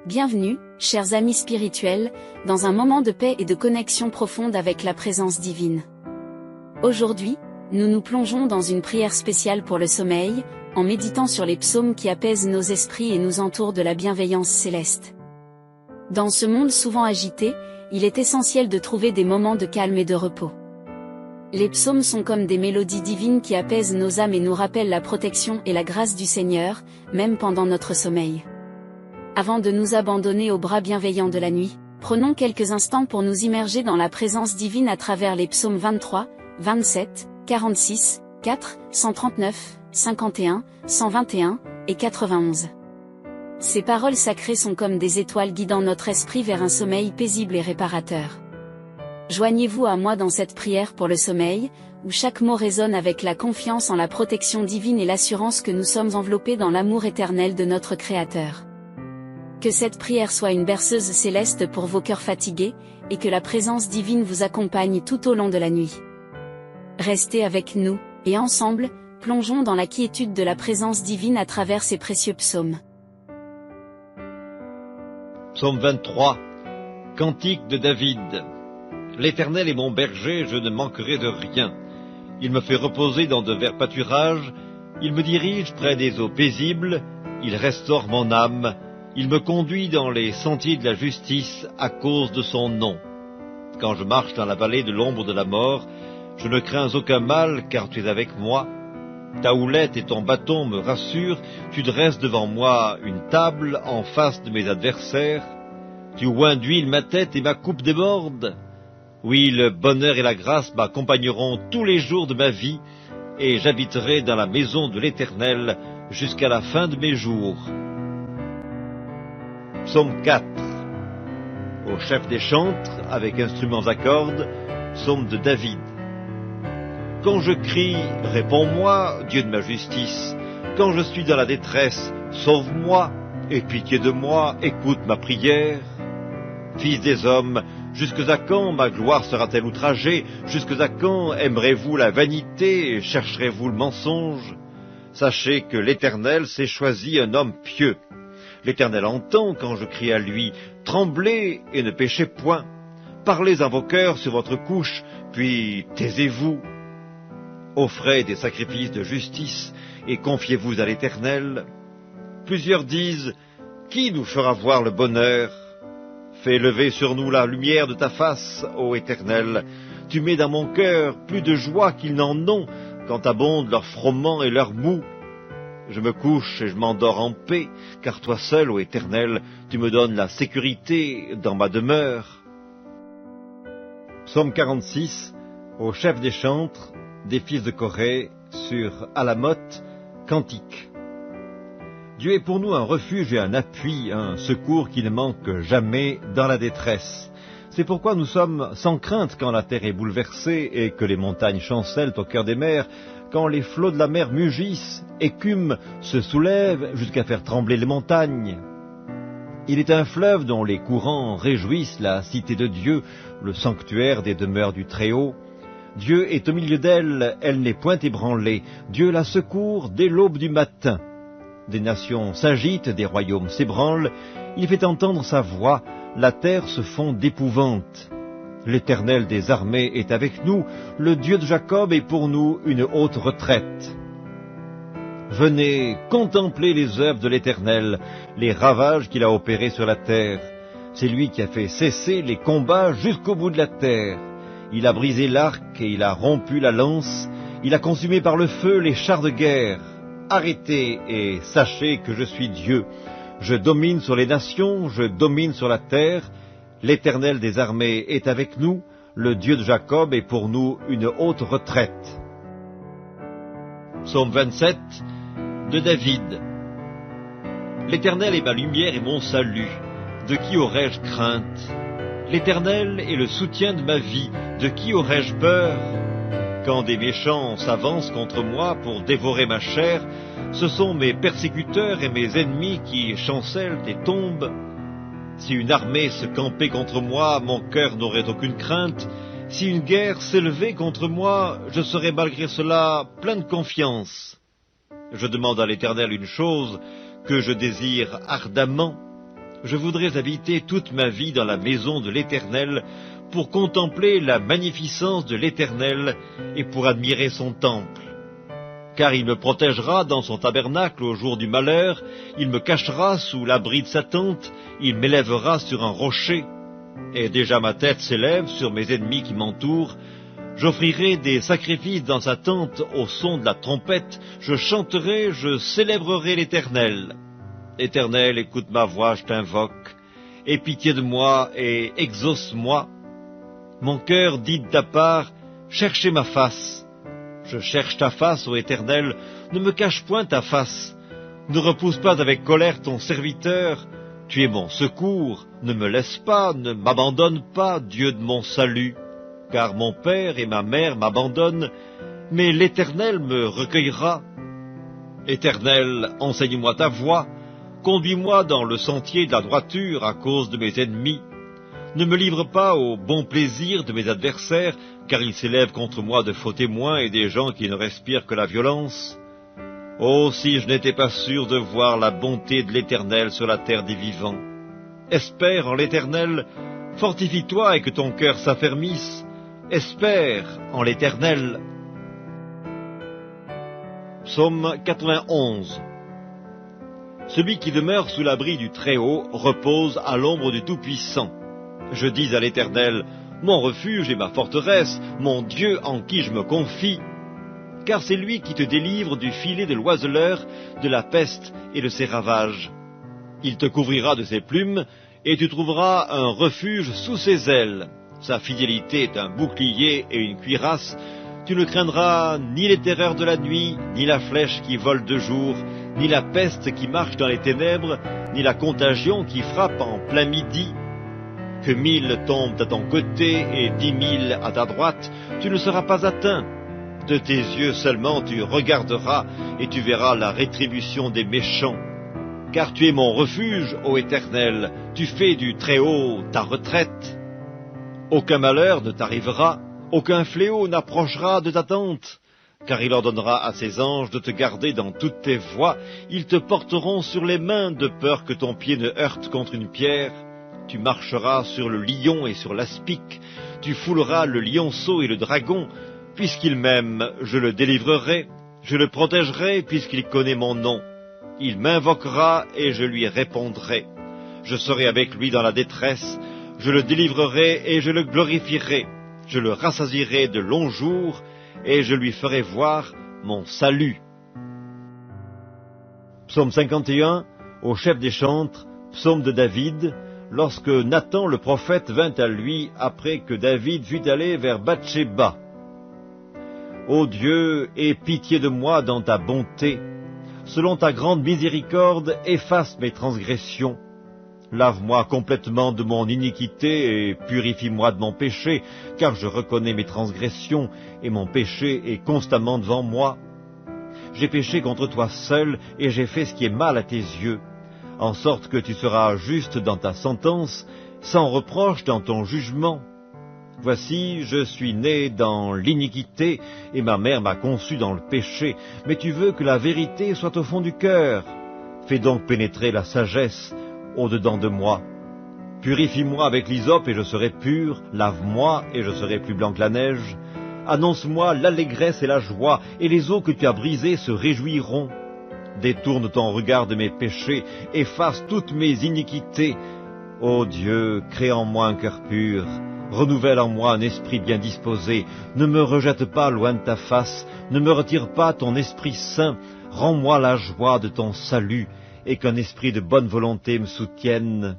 Bienvenue, chers amis spirituels, dans un moment de paix et de connexion profonde avec la présence divine. Aujourd'hui, nous nous plongeons dans une prière spéciale pour le sommeil, en méditant sur les psaumes qui apaisent nos esprits et nous entourent de la bienveillance céleste. Dans ce monde souvent agité, il est essentiel de trouver des moments de calme et de repos. Les psaumes sont comme des mélodies divines qui apaisent nos âmes et nous rappellent la protection et la grâce du Seigneur, même pendant notre sommeil. Avant de nous abandonner aux bras bienveillants de la nuit, prenons quelques instants pour nous immerger dans la présence divine à travers les psaumes 23, 27, 46, 4, 139, 51, 121 et 91. Ces paroles sacrées sont comme des étoiles guidant notre esprit vers un sommeil paisible et réparateur. Joignez-vous à moi dans cette prière pour le sommeil, où chaque mot résonne avec la confiance en la protection divine et l'assurance que nous sommes enveloppés dans l'amour éternel de notre Créateur. Que cette prière soit une berceuse céleste pour vos cœurs fatigués, et que la présence divine vous accompagne tout au long de la nuit. Restez avec nous, et ensemble, plongeons dans la quiétude de la présence divine à travers ces précieux psaumes. Psaume 23, Cantique de David. L'Éternel est mon berger, je ne manquerai de rien. Il me fait reposer dans de verts pâturages, il me dirige près des eaux paisibles, il restaure mon âme, il me conduit dans les sentiers de la justice à cause de son nom. Quand je marche dans la vallée de l'ombre de la mort, je ne crains aucun mal, car tu es avec moi. Ta houlette et ton bâton me rassurent, tu dresses devant moi une table en face de mes adversaires. Tu oins d'huile ma tête et ma coupe déborde. Oui, le bonheur et la grâce m'accompagneront tous les jours de ma vie, et j'habiterai dans la maison de l'Éternel jusqu'à la fin de mes jours. Psaume 4. Au chef des chantres, avec instruments à cordes, psaume de David. Quand je crie, réponds-moi, Dieu de ma justice. Quand je suis dans la détresse, sauve-moi, aie pitié de moi, écoute ma prière. Fils des hommes, jusque à quand ma gloire sera-t-elle outragée? Jusque à quand aimerez-vous la vanité et chercherez-vous le mensonge? Sachez que l'Éternel s'est choisi un homme pieux. L'Éternel entend quand je crie à lui, tremblez et ne péchez point. Parlez en vos cœurs sur votre couche, puis taisez-vous. Offrez des sacrifices de justice et confiez-vous à l'Éternel. Plusieurs disent, qui nous fera voir le bonheur? Fais lever sur nous la lumière de ta face, ô Éternel. Tu mets dans mon cœur plus de joie qu'ils n'en ont quand abondent leurs froment et leurs mou. Je me couche et je m'endors en paix, car toi seul, ô Éternel, tu me donnes la sécurité dans ma demeure. Psaume 46, au chef des chantres, des fils de Corée, sur Alamoth, cantique. Dieu est pour nous un refuge et un appui, un secours qui ne manque jamais dans la détresse. C'est pourquoi nous sommes sans crainte quand la terre est bouleversée et que les montagnes chancellent au cœur des mers, quand les flots de la mer mugissent, écument, se soulèvent jusqu'à faire trembler les montagnes. Il est un fleuve dont les courants réjouissent la cité de Dieu, le sanctuaire des demeures du Très-Haut. Dieu est au milieu d'elle, elle n'est point ébranlée. Dieu la secourt dès l'aube du matin. Des nations s'agitent, des royaumes s'ébranlent. Il fait entendre sa voix, la terre se fond d'épouvante. L'Éternel des armées est avec nous, le Dieu de Jacob est pour nous une haute retraite. Venez contempler les œuvres de l'Éternel, les ravages qu'il a opérés sur la terre. C'est lui qui a fait cesser les combats jusqu'au bout de la terre. Il a brisé l'arc et il a rompu la lance, il a consumé par le feu les chars de guerre. Arrêtez et sachez que je suis Dieu. Je domine sur les nations, je domine sur la terre. L'Éternel des armées est avec nous, le Dieu de Jacob est pour nous une haute retraite. Psaume 27, de David. L'Éternel est ma lumière et mon salut, de qui aurais-je crainte? L'Éternel est le soutien de ma vie, de qui aurais-je peur? Quand des méchants s'avancent contre moi pour dévorer ma chair, ce sont mes persécuteurs et mes ennemis qui chancellent et tombent. Si une armée se campait contre moi, mon cœur n'aurait aucune crainte. Si une guerre s'élevait contre moi, je serais malgré cela plein de confiance. Je demande à l'Éternel une chose que je désire ardemment, Je voudrais habiter toute ma vie dans la maison de l'Éternel, pour contempler la magnificence de l'Éternel et pour admirer son temple. Car il me protégera dans son tabernacle au jour du malheur, il me cachera sous l'abri de sa tente, il m'élèvera sur un rocher. Et déjà ma tête s'élève sur mes ennemis qui m'entourent. J'offrirai des sacrifices dans sa tente au son de la trompette, je chanterai, je célébrerai l'Éternel. Éternel, écoute ma voix, je t'invoque. Aie pitié de moi et exauce-moi. Mon cœur dit de ta part, cherchez ma face. Je cherche ta face, ô Éternel, ne me cache point ta face. Ne repousse pas avec colère ton serviteur. Tu es mon secours, ne me laisse pas, ne m'abandonne pas, Dieu de mon salut. Car mon père et ma mère m'abandonnent, mais l'Éternel me recueillera. Éternel, enseigne-moi ta voie, conduis-moi dans le sentier de la droiture à cause de mes ennemis. Ne me livre pas au bon plaisir de mes adversaires, car ils s'élèvent contre moi de faux témoins et des gens qui ne respirent que la violence. Oh, si je n'étais pas sûr de voir la bonté de l'Éternel sur la terre des vivants. Espère en l'Éternel, fortifie-toi et que ton cœur s'affermisse. Espère en l'Éternel. Psaume 91. Celui qui demeure sous l'abri du Très-Haut repose à l'ombre du Tout-Puissant. Je dis à l'Éternel, mon refuge et ma forteresse, mon Dieu en qui je me confie. Car c'est lui qui te délivre du filet de l'oiseleur, de la peste et de ses ravages. Il te couvrira de ses plumes, et tu trouveras un refuge sous ses ailes. Sa fidélité est un bouclier et une cuirasse. Tu ne craindras ni les terreurs de la nuit, ni la flèche qui vole de jour, ni la peste qui marche dans les ténèbres, ni la contagion qui frappe en plein midi. Que 1000 tombent à ton côté et 10 000 à ta droite, tu ne seras pas atteint. De tes yeux seulement tu regarderas et tu verras la rétribution des méchants. Car tu es mon refuge, ô Éternel, tu fais du Très-Haut ta retraite. Aucun malheur ne t'arrivera, aucun fléau n'approchera de ta tente. Car il ordonnera à ses anges de te garder dans toutes tes voies, ils te porteront sur les mains de peur que ton pied ne heurte contre une pierre. Tu marcheras sur le lion et sur l'aspic, tu fouleras le lionceau et le dragon. Puisqu'il m'aime, je le délivrerai, je le protégerai puisqu'il connaît mon nom. Il m'invoquera et je lui répondrai. Je serai avec lui dans la détresse, je le délivrerai et je le glorifierai. Je le rassasierai de longs jours et je lui ferai voir mon salut. Psaume 51, au chef des chantres, psaume de David, lorsque Nathan le prophète vint à lui après que David fut allé vers Bathsheba. Ô Dieu, aie pitié de moi dans ta bonté. Selon ta grande miséricorde, efface mes transgressions. Lave-moi complètement de mon iniquité et purifie-moi de mon péché, car je reconnais mes transgressions et mon péché est constamment devant moi. J'ai péché contre toi seul et j'ai fait ce qui est mal à tes yeux, en sorte que tu seras juste dans ta sentence, sans reproche dans ton jugement. Voici, je suis né dans l'iniquité, et ma mère m'a conçu dans le péché, mais tu veux que la vérité soit au fond du cœur. Fais donc pénétrer la sagesse au-dedans de moi. Purifie-moi avec l'hysope et je serai pur, lave-moi et je serai plus blanc que la neige. Annonce-moi l'allégresse et la joie, et les eaux que tu as brisées se réjouiront. Détourne ton regard de mes péchés, efface toutes mes iniquités. Ô Dieu, crée en moi un cœur pur. Renouvelle en moi un esprit bien disposé, ne me rejette pas loin de ta face, ne me retire pas ton Esprit Saint, rends-moi la joie de ton salut, et qu'un esprit de bonne volonté me soutienne.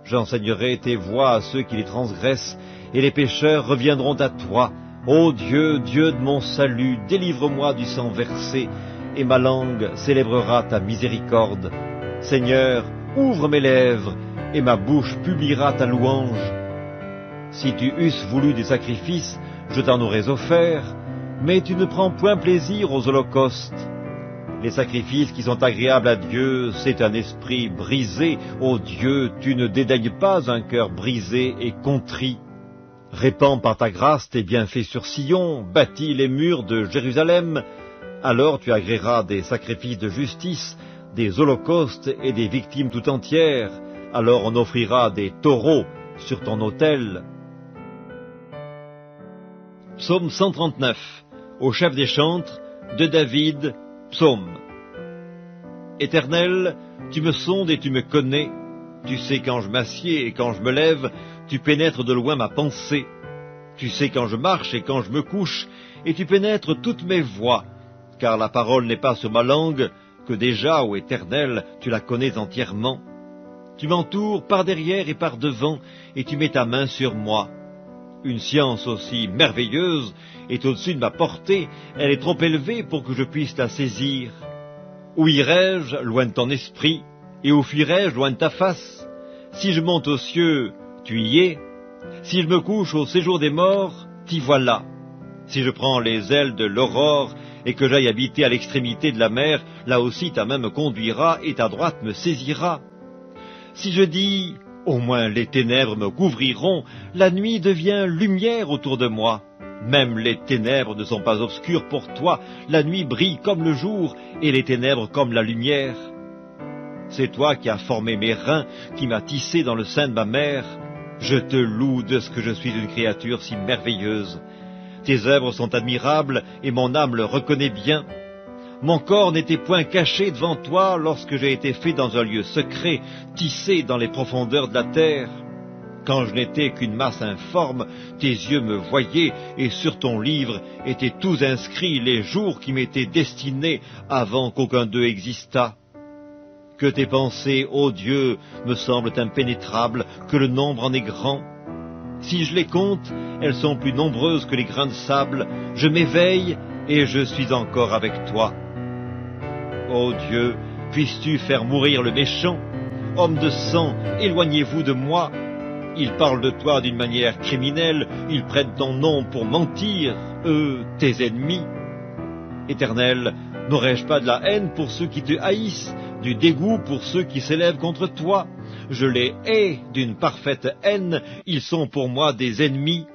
J'enseignerai tes voies à ceux qui les transgressent, et les pécheurs reviendront à toi. Ô Dieu, Dieu de mon salut, délivre-moi du sang versé, et ma langue célébrera ta miséricorde. Seigneur, ouvre mes lèvres, et ma bouche publiera ta louange. Si tu eusses voulu des sacrifices, je t'en aurais offert, mais tu ne prends point plaisir aux holocaustes. Les sacrifices qui sont agréables à Dieu, c'est un esprit brisé. Ô Dieu, tu ne dédaignes pas un cœur brisé et contrit. Répands par ta grâce tes bienfaits sur Sion, bâtis les murs de Jérusalem. Alors tu agréeras des sacrifices de justice, des holocaustes et des victimes tout entières. alors on offrira des taureaux sur ton autel. Psaume 139, au chef des chantres, de David, psaume. Éternel, tu me sondes et tu me connais. Tu sais quand je m'assieds et quand je me lève, tu pénètres de loin ma pensée. Tu sais quand je marche et quand je me couche, et tu pénètres toutes mes voies. Car la parole n'est pas sur ma langue, que déjà, ô Éternel, tu la connais entièrement. Tu m'entoures par derrière et par devant, et tu mets ta main sur moi. Une science aussi merveilleuse est au-dessus de ma portée, elle est trop élevée pour que je puisse la saisir. Où irai-je loin de ton esprit, et où fuirai-je loin de ta face? Si je monte aux cieux, tu y es. Si je me couche au séjour des morts, t'y voilà. Si je prends les ailes de l'aurore, et que j'aille habiter à l'extrémité de la mer, là aussi ta main me conduira, et ta droite me saisira. Si je dis, au moins les ténèbres me couvriront, la nuit devient lumière autour de moi. Même les ténèbres ne sont pas obscures pour toi, la nuit brille comme le jour, et les ténèbres comme la lumière. C'est toi qui as formé mes reins, qui m'as tissé dans le sein de ma mère. Je te loue de ce que je suis une créature si merveilleuse. Tes œuvres sont admirables, et mon âme le reconnaît bien. Mon corps n'était point caché devant toi lorsque j'ai été fait dans un lieu secret, tissé dans les profondeurs de la terre. Quand je n'étais qu'une masse informe, tes yeux me voyaient, et sur ton livre étaient tous inscrits les jours qui m'étaient destinés avant qu'aucun d'eux existât. Que tes pensées, ô Dieu, me semblent impénétrables, que le nombre en est grand. Si je les compte, elles sont plus nombreuses que les grains de sable. Je m'éveille, et je suis encore avec toi. Ô Dieu, puisses-tu faire mourir le méchant? Homme de sang, éloignez-vous de moi. Ils parlent de toi d'une manière criminelle, ils prennent ton nom pour mentir, eux, tes ennemis. Éternel, n'aurais-je pas de la haine pour ceux qui te haïssent, du dégoût pour ceux qui s'élèvent contre toi? Je les hais d'une parfaite haine, ils sont pour moi des ennemis.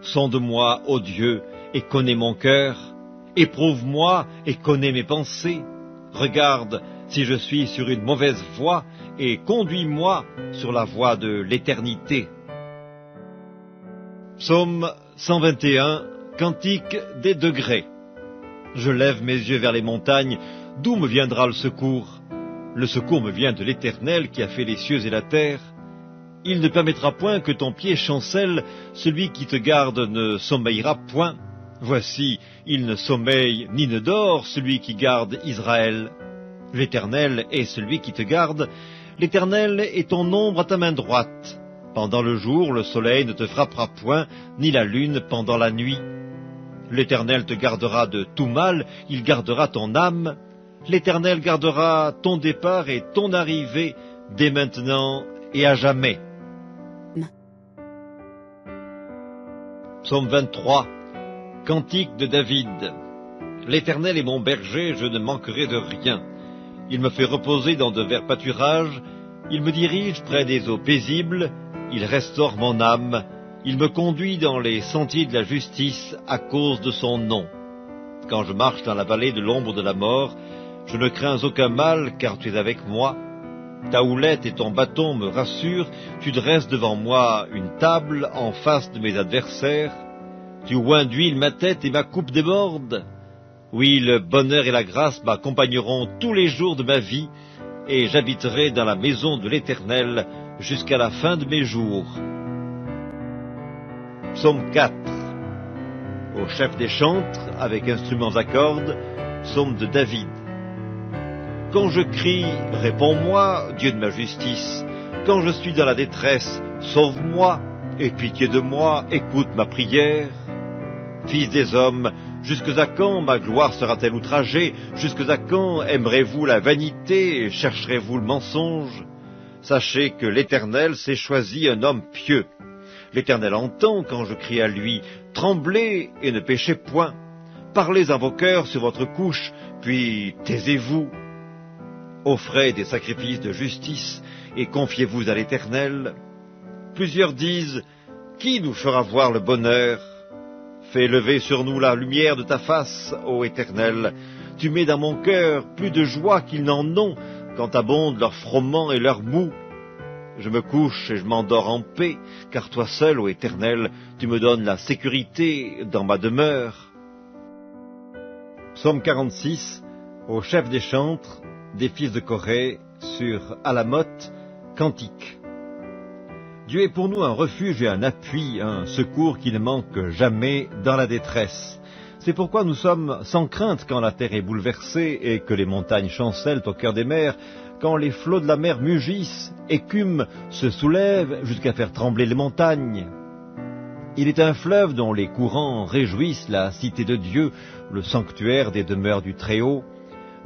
Sonde-moi, ô Dieu, et connais mon cœur. Éprouve-moi et connais mes pensées. Regarde si je suis sur une mauvaise voie, et conduis-moi sur la voie de l'éternité. Psaume 121, Cantique des degrés. Je lève mes yeux vers les montagnes, d'où me viendra le secours? Le secours me vient de l'Éternel qui a fait les cieux et la terre. Il ne permettra point que ton pied chancelle, celui qui te garde ne sommeillera point. Voici, il ne sommeille ni ne dort, celui qui garde Israël. L'Éternel est celui qui te garde, l'Éternel est ton ombre à ta main droite. Pendant le jour, le soleil ne te frappera point, ni la lune pendant la nuit. L'Éternel te gardera de tout mal, il gardera ton âme. L'Éternel gardera ton départ et ton arrivée, dès maintenant et à jamais. Psaume 23, Cantique de David. L'Éternel est mon berger, je ne manquerai de rien. Il me fait reposer dans de verts pâturages, il me dirige près des eaux paisibles, il restaure mon âme, il me conduit dans les sentiers de la justice à cause de son nom. Quand je marche dans la vallée de l'ombre de la mort, je ne crains aucun mal, car tu es avec moi. Ta houlette et ton bâton me rassurent, tu dresses devant moi une table en face de mes adversaires. Tu oins d'huile ma tête et ma coupe déborde. Oui, le bonheur et la grâce m'accompagneront tous les jours de ma vie, et j'habiterai dans la maison de l'Éternel jusqu'à la fin de mes jours. Psaume 4. Au chef des chantres, avec instruments à cordes, psaume de David. Quand je crie, réponds-moi, Dieu de ma justice. Quand je suis dans la détresse, sauve-moi, aie pitié de moi, écoute ma prière. Fils des hommes, jusque à quand ma gloire sera-t-elle outragée? Jusque à quand aimerez-vous la vanité et chercherez-vous le mensonge? Sachez que l'Éternel s'est choisi un homme pieux. L'Éternel entend quand je crie à lui, tremblez et ne péchez point. Parlez à vos cœurs sur votre couche, puis taisez-vous. Offrez des sacrifices de justice et confiez-vous à l'Éternel. Plusieurs disent, qui nous fera voir le bonheur? Fais lever sur nous la lumière de ta face, ô Éternel. Tu mets dans mon cœur plus de joie qu'ils n'en ont quand abondent leurs froment et leurs mou. Je me couche et je m'endors en paix, car toi seul, ô Éternel, tu me donnes la sécurité dans ma demeure. Psaume 46, au chef des chantres, des fils de Corée, sur Alamoth, cantique. Dieu est pour nous un refuge et un appui, un secours qui ne manque jamais dans la détresse. C'est pourquoi nous sommes sans crainte quand la terre est bouleversée et que les montagnes chancellent au cœur des mers, quand les flots de la mer mugissent, écument, se soulèvent jusqu'à faire trembler les montagnes. Il est un fleuve dont les courants réjouissent la cité de Dieu, le sanctuaire des demeures du Très-Haut.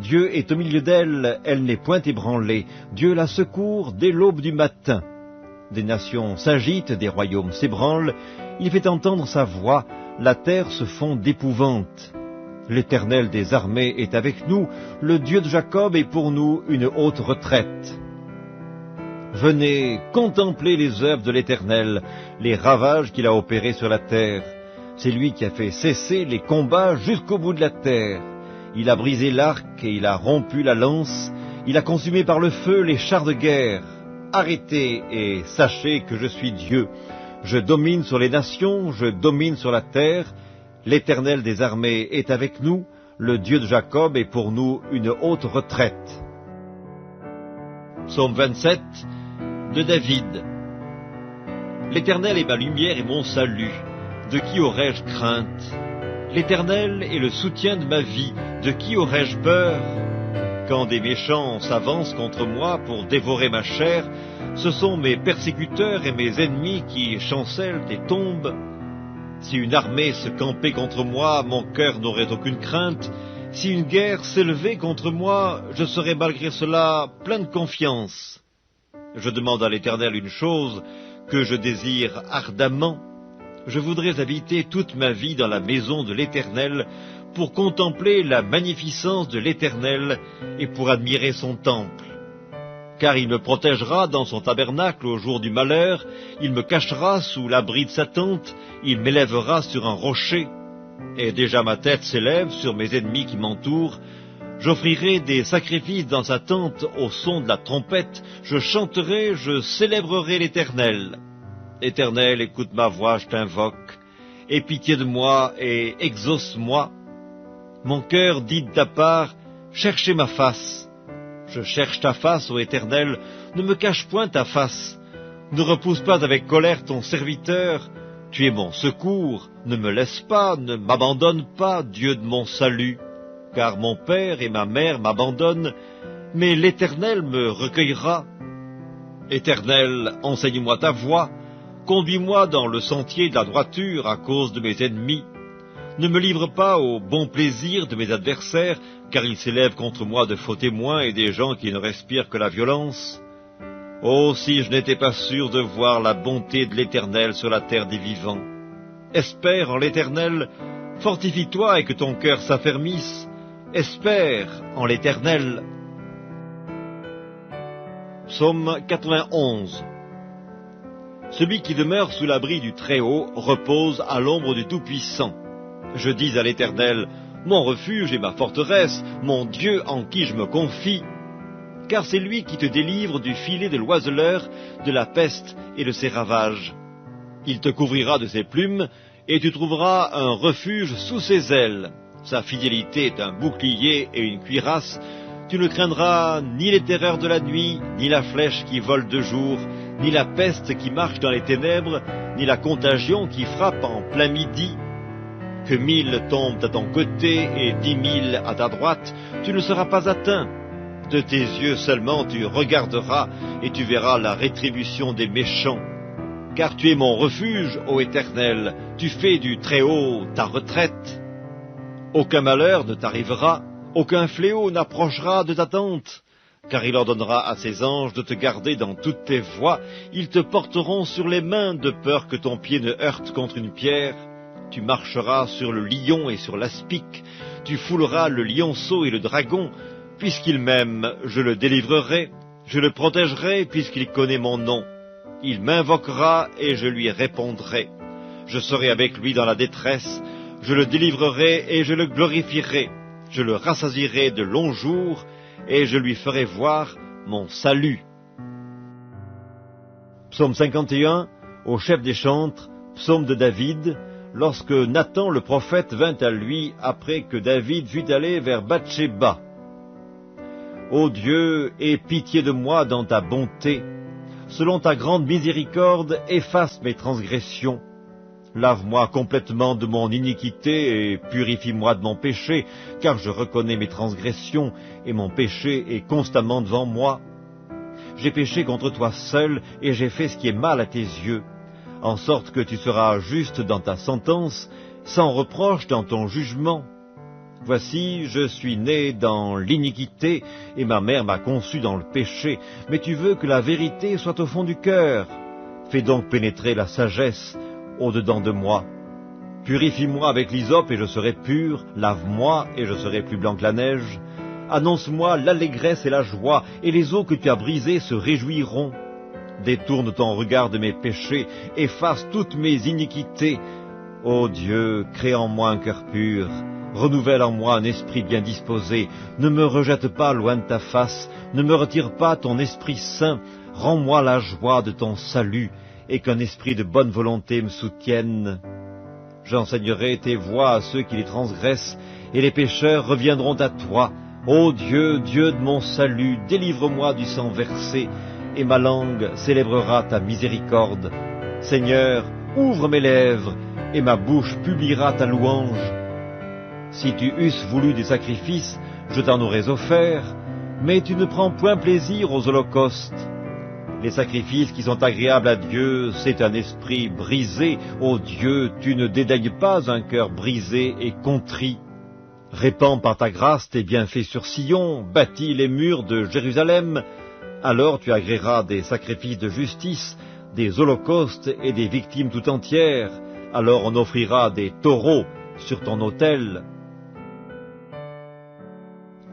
Dieu est au milieu d'elle, elle n'est point ébranlée. Dieu la secourt dès l'aube du matin. Des nations s'agitent, des royaumes s'ébranlent. Il fait entendre sa voix, la terre se fond d'épouvante. L'Éternel des armées est avec nous, le Dieu de Jacob est pour nous une haute retraite. Venez contempler les œuvres de l'Éternel, les ravages qu'il a opérés sur la terre. C'est lui qui a fait cesser les combats jusqu'au bout de la terre. Il a brisé l'arc et il a rompu la lance, il a consumé par le feu les chars de guerre. Arrêtez et sachez que je suis Dieu. Je domine sur les nations, je domine sur la terre. L'Éternel des armées est avec nous, le Dieu de Jacob est pour nous une haute retraite. Psaume 27 de David. L'Éternel est ma lumière et mon salut. De qui aurais-je crainte? L'Éternel est le soutien de ma vie. De qui aurais-je peur? Quand des méchants s'avancent contre moi pour dévorer ma chair, ce sont mes persécuteurs et mes ennemis qui chancellent et tombent. Si une armée se campait contre moi, mon cœur n'aurait aucune crainte. Si une guerre s'élevait contre moi, je serais malgré cela plein de confiance. Je demande à l'Éternel une chose que je désire ardemment. Je voudrais habiter toute ma vie dans la maison de l'Éternel pour contempler la magnificence de l'Éternel et pour admirer son temple. Car il me protégera dans son tabernacle au jour du malheur, il me cachera sous l'abri de sa tente, il m'élèvera sur un rocher. Et déjà ma tête s'élève sur mes ennemis qui m'entourent. J'offrirai des sacrifices dans sa tente au son de la trompette, je chanterai, je célébrerai l'Éternel. Éternel, écoute ma voix, je t'invoque. Aie pitié de moi et exauce-moi. Mon cœur dit de ta part, cherchez ma face. Je cherche ta face, ô Éternel, ne me cache point ta face. Ne repousse pas avec colère ton serviteur. Tu es mon secours, ne me laisse pas, ne m'abandonne pas, Dieu de mon salut. Car mon père et ma mère m'abandonnent, mais l'Éternel me recueillera. Éternel, enseigne-moi ta voie. Conduis-moi dans le sentier de la droiture à cause de mes ennemis. Ne me livre pas au bon plaisir de mes adversaires, car ils s'élèvent contre moi de faux témoins et des gens qui ne respirent que la violence. Oh, si je n'étais pas sûr de voir la bonté de l'Éternel sur la terre des vivants. Espère en l'Éternel, fortifie-toi et que ton cœur s'affermisse. Espère en l'Éternel. Psaume 91. Celui qui demeure sous l'abri du Très-Haut repose à l'ombre du Tout-Puissant. Je dis à l'Éternel, mon refuge et ma forteresse, mon Dieu en qui je me confie. Car c'est lui qui te délivre du filet de l'oiseleur, de la peste et de ses ravages. Il te couvrira de ses plumes, et tu trouveras un refuge sous ses ailes. Sa fidélité est un bouclier et une cuirasse. Tu ne craindras ni les terreurs de la nuit, ni la flèche qui vole de jour, ni la peste qui marche dans les ténèbres, ni la contagion qui frappe en plein midi. Que 1000 tombent à ton côté et 10 000 à ta droite, tu ne seras pas atteint. De tes yeux seulement tu regarderas et tu verras la rétribution des méchants. Car tu es mon refuge, ô Éternel, tu fais du Très-Haut ta retraite. Aucun malheur ne t'arrivera, aucun fléau n'approchera de ta tente. Car il ordonnera à ses anges de te garder dans toutes tes voies, ils te porteront sur les mains de peur que ton pied ne heurte contre une pierre. Tu marcheras sur le lion et sur l'aspic, tu fouleras le lionceau et le dragon. Puisqu'il m'aime, je le délivrerai, je le protégerai puisqu'il connaît mon nom. Il m'invoquera et je lui répondrai. Je serai avec lui dans la détresse, je le délivrerai et je le glorifierai. Je le rassasierai de longs jours et je lui ferai voir mon salut. Psaume 51, au chef des chantres, psaume de David, lorsque Nathan le prophète vint à lui après que David fut allé vers Bathsheba. Ô Dieu, aie pitié de moi dans ta bonté. Selon ta grande miséricorde, efface mes transgressions. Lave-moi complètement de mon iniquité et purifie-moi de mon péché, car je reconnais mes transgressions et mon péché est constamment devant moi. J'ai péché contre toi seul et j'ai fait ce qui est mal à tes yeux, en sorte que tu seras juste dans ta sentence, sans reproche dans ton jugement. Voici, je suis né dans l'iniquité, et ma mère m'a conçu dans le péché, mais tu veux que la vérité soit au fond du cœur. Fais donc pénétrer la sagesse au-dedans de moi. Purifie-moi avec l'hysope et je serai pur, lave-moi et je serai plus blanc que la neige. Annonce-moi l'allégresse et la joie, et les eaux que tu as brisées se réjouiront. Détourne ton regard de mes péchés, efface toutes mes iniquités. Ô Dieu, crée en moi un cœur pur, renouvelle en moi un esprit bien disposé. Ne me rejette pas loin de ta face, ne me retire pas ton Esprit Saint. Rends-moi la joie de ton salut, et qu'un esprit de bonne volonté me soutienne. J'enseignerai tes voies à ceux qui les transgressent, et les pécheurs reviendront à toi. Ô Dieu, Dieu de mon salut, délivre-moi du sang versé, et ma langue célébrera ta miséricorde. Seigneur, ouvre mes lèvres, et ma bouche publiera ta louange. Si tu eusses voulu des sacrifices, je t'en aurais offert, mais tu ne prends point plaisir aux holocaustes. Les sacrifices qui sont agréables à Dieu, c'est un esprit brisé. Ô Dieu, tu ne dédaignes pas un cœur brisé et contrit. Répands par ta grâce tes bienfaits sur Sion, bâtis les murs de Jérusalem. Alors tu agréeras des sacrifices de justice, des holocaustes et des victimes tout entières. Alors on offrira des taureaux sur ton autel.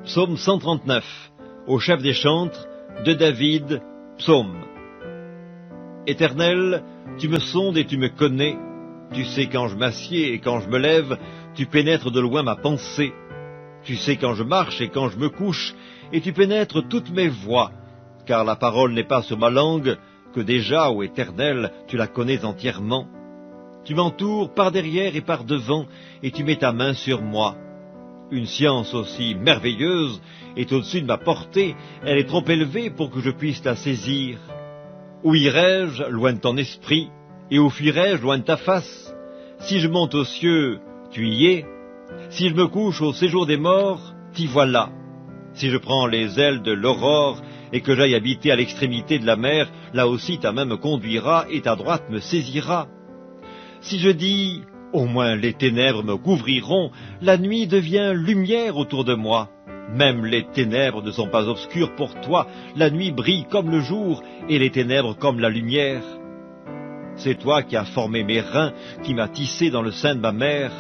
Psaume 139, au chef des chantres, de David, psaume. Éternel, tu me sondes et tu me connais. Tu sais quand je m'assieds et quand je me lève, tu pénètres de loin ma pensée. Tu sais quand je marche et quand je me couche, et tu pénètres toutes mes voies. Car la parole n'est pas sur ma langue, que déjà, ô Éternel, tu la connais entièrement. Tu m'entoures par derrière et par devant, et tu mets ta main sur moi. Une science aussi merveilleuse est au-dessus de ma portée, elle est trop élevée pour que je puisse la saisir. Où irai-je loin de ton esprit, et où fuirai-je loin de ta face? Si je monte aux cieux, tu y es. Si je me couche au séjour des morts, t'y voilà. Si je prends les ailes de l'aurore, et que j'aille habiter à l'extrémité de la mer, là aussi ta main me conduira, et ta droite me saisira. Si je dis, au moins les ténèbres me couvriront, la nuit devient lumière autour de moi. Même les ténèbres ne sont pas obscures pour toi, la nuit brille comme le jour, et les ténèbres comme la lumière. C'est toi qui as formé mes reins, qui m'as tissé dans le sein de ma mère.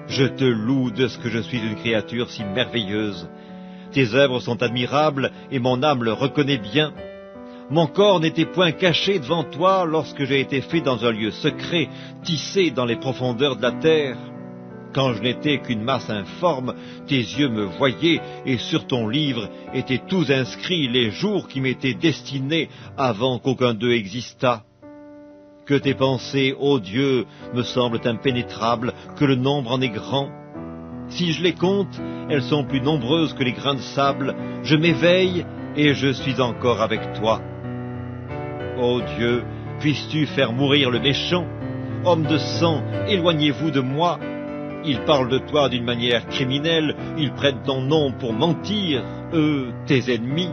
Je te loue de ce que je suis une créature si merveilleuse. Tes œuvres sont admirables, et mon âme le reconnaît bien. Mon corps n'était point caché devant toi lorsque j'ai été fait dans un lieu secret, tissé dans les profondeurs de la terre. Quand je n'étais qu'une masse informe, tes yeux me voyaient, et sur ton livre étaient tous inscrits les jours qui m'étaient destinés avant qu'aucun d'eux existât. Que tes pensées, ô Dieu, me semblent impénétrables, que le nombre en est grand. Si je les compte, elles sont plus nombreuses que les grains de sable. Je m'éveille, et je suis encore avec toi. Ô Dieu, puisses-tu faire mourir le méchant? Homme de sang, éloignez-vous de moi. Ils parlent de toi d'une manière criminelle, ils prennent ton nom pour mentir, eux, tes ennemis.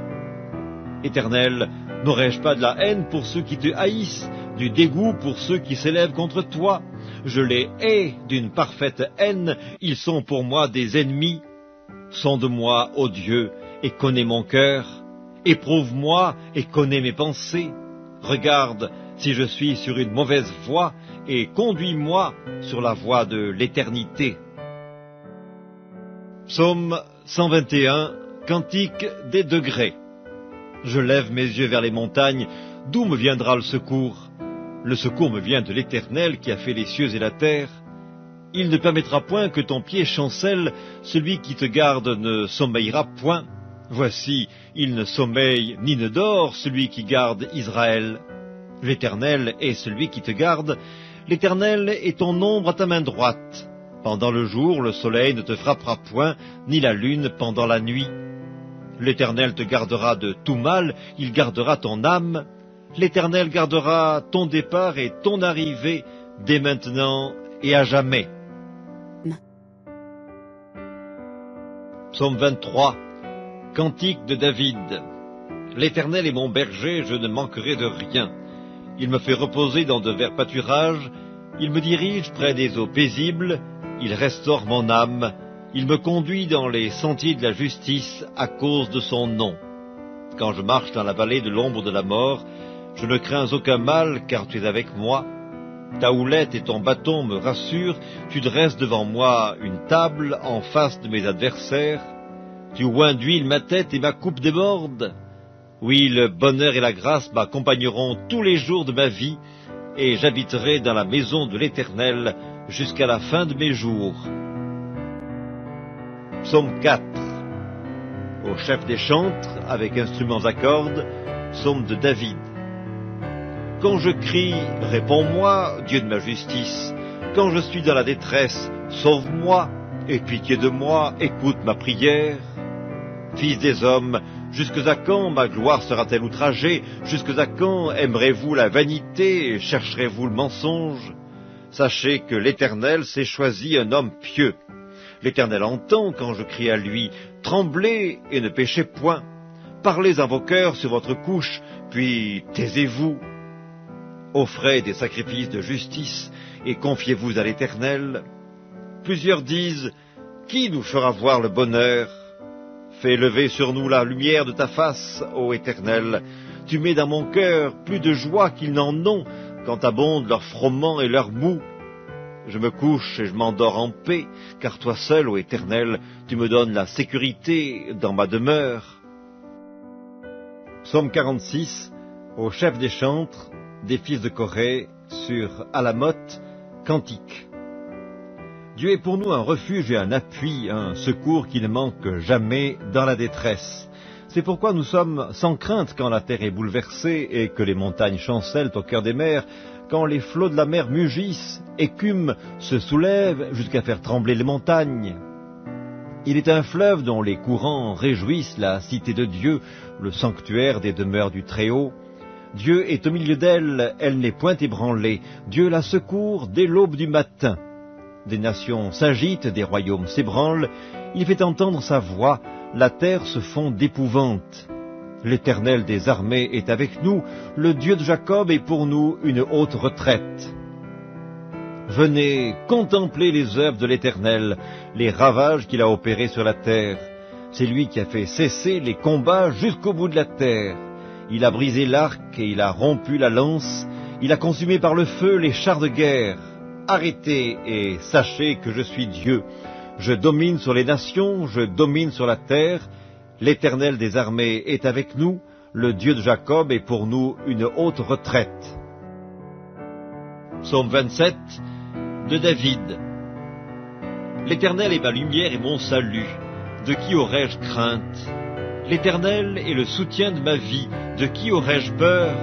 Éternel, n'aurais-je pas de la haine pour ceux qui te haïssent, du dégoût pour ceux qui s'élèvent contre toi? Je les hais d'une parfaite haine, ils sont pour moi des ennemis. Sonde-moi, ô Dieu, et connais mon cœur. Éprouve-moi et connais mes pensées. Regarde si je suis sur une mauvaise voie, et conduis-moi sur la voie de l'éternité. Psaume 121, Cantique des degrés. Je lève mes yeux vers les montagnes, d'où me viendra le secours? Le secours me vient de l'Éternel qui a fait les cieux et la terre. Il ne permettra point que ton pied chancelle, celui qui te garde ne sommeillera point. Voici, il ne sommeille ni ne dort, celui qui garde Israël. L'Éternel est celui qui te garde, l'Éternel est ton ombre à ta main droite. Pendant le jour, le soleil ne te frappera point, ni la lune pendant la nuit. L'Éternel te gardera de tout mal, il gardera ton âme. L'Éternel gardera ton départ et ton arrivée, dès maintenant et à jamais. Psaume 23, Cantique de David. L'Éternel est mon berger, je ne manquerai de rien. Il me fait reposer dans de verts pâturages, il me dirige près des eaux paisibles, il restaure mon âme, il me conduit dans les sentiers de la justice à cause de son nom. Quand je marche dans la vallée de l'ombre de la mort, je ne crains aucun mal, car tu es avec moi. Ta houlette et ton bâton me rassurent, tu dresses devant moi une table en face de mes adversaires. Tu oins d'huile ma tête et ma coupe déborde. Oui, le bonheur et la grâce m'accompagneront tous les jours de ma vie, et j'habiterai dans la maison de l'Éternel jusqu'à la fin de mes jours. Psaume 4. Au chef des chantres, avec instruments à cordes, psaume de David. Quand je crie, réponds-moi, Dieu de ma justice. Quand je suis dans la détresse, sauve-moi, aie pitié de moi, écoute ma prière. Fils des hommes, jusque à quand ma gloire sera-t-elle outragée? Jusque à quand aimerez-vous la vanité et chercherez-vous le mensonge? Sachez que l'Éternel s'est choisi un homme pieux. L'Éternel entend quand je crie à lui, tremblez et ne péchez point. Parlez en vos cœurs sur votre couche, puis taisez-vous. Offrez des sacrifices de justice et confiez-vous à l'Éternel. Plusieurs disent, qui nous fera voir le bonheur? Fais lever sur nous la lumière de ta face, ô Éternel. Tu mets dans mon cœur plus de joie qu'ils n'en ont quand abondent leurs froment et leurs mou. Je me couche et je m'endors en paix, car toi seul, ô Éternel, tu me donnes la sécurité dans ma demeure. Psaume 46, au chef des chantres, des fils de Corée, sur Alamoth, cantique. Dieu est pour nous un refuge et un appui, un secours qui ne manque jamais dans la détresse. C'est pourquoi nous sommes sans crainte quand la terre est bouleversée et que les montagnes chancellent au cœur des mers, quand les flots de la mer mugissent, écument, se soulèvent jusqu'à faire trembler les montagnes. Il est un fleuve dont les courants réjouissent la cité de Dieu, le sanctuaire des demeures du Très-Haut. Dieu est au milieu d'elle, elle n'est point ébranlée. Dieu la secourt dès l'aube du matin. Des nations s'agitent, des royaumes s'ébranlent. Il fait entendre sa voix, la terre se fond d'épouvante. L'Éternel des armées est avec nous, le Dieu de Jacob est pour nous une haute retraite. Venez contempler les œuvres de l'Éternel, les ravages qu'il a opérés sur la terre. C'est lui qui a fait cesser les combats jusqu'au bout de la terre. Il a brisé l'arc et il a rompu la lance, il a consumé par le feu les chars de guerre. Arrêtez et sachez que je suis Dieu. Je domine sur les nations, je domine sur la terre. L'Éternel des armées est avec nous, le Dieu de Jacob est pour nous une haute retraite. Psaume 27 de David. L'Éternel est ma lumière et mon salut. De qui aurais-je crainte? L'Éternel est le soutien de ma vie. De qui aurais-je peur?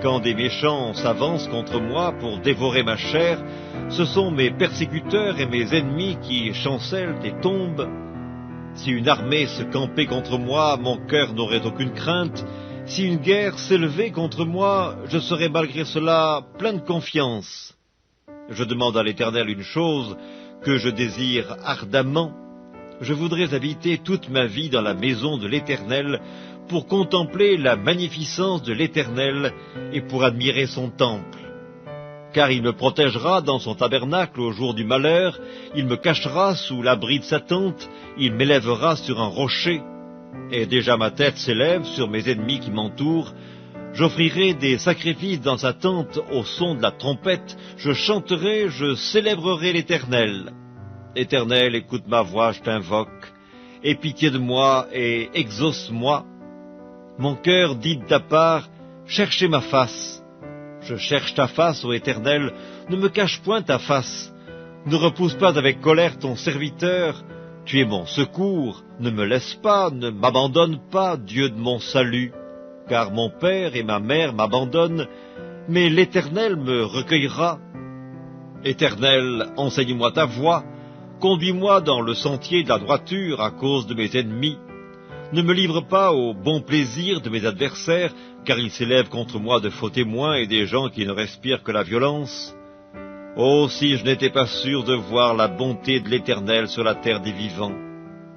Quand des méchants s'avancent contre moi pour dévorer ma chair, ce sont mes persécuteurs et mes ennemis qui chancellent et tombent. Si une armée se campait contre moi, mon cœur n'aurait aucune crainte. Si une guerre s'élevait contre moi, je serais malgré cela plein de confiance. Je demande à l'Éternel une chose que je désire ardemment. Je voudrais habiter toute ma vie dans la maison de l'Éternel pour contempler la magnificence de l'Éternel et pour admirer son temple. Car il me protégera dans son tabernacle au jour du malheur, il me cachera sous l'abri de sa tente, il m'élèvera sur un rocher. Et déjà ma tête s'élève sur mes ennemis qui m'entourent. J'offrirai des sacrifices dans sa tente au son de la trompette, je chanterai, je célébrerai l'Éternel. Éternel, écoute ma voix, je t'invoque. Aie pitié de moi et exauce-moi. Mon cœur dit de ta part, cherchez ma face. Je cherche ta face, ô Éternel, ne me cache point ta face. Ne repousse pas avec colère ton serviteur. Tu es mon secours, ne me laisse pas, ne m'abandonne pas, Dieu de mon salut. Car mon père et ma mère m'abandonnent, mais l'Éternel me recueillera. Éternel, enseigne-moi ta voie, conduis-moi dans le sentier de la droiture à cause de mes ennemis. Ne me livre pas au bon plaisir de mes adversaires, car ils s'élèvent contre moi de faux témoins et des gens qui ne respirent que la violence. Oh, si je n'étais pas sûr de voir la bonté de l'Éternel sur la terre des vivants.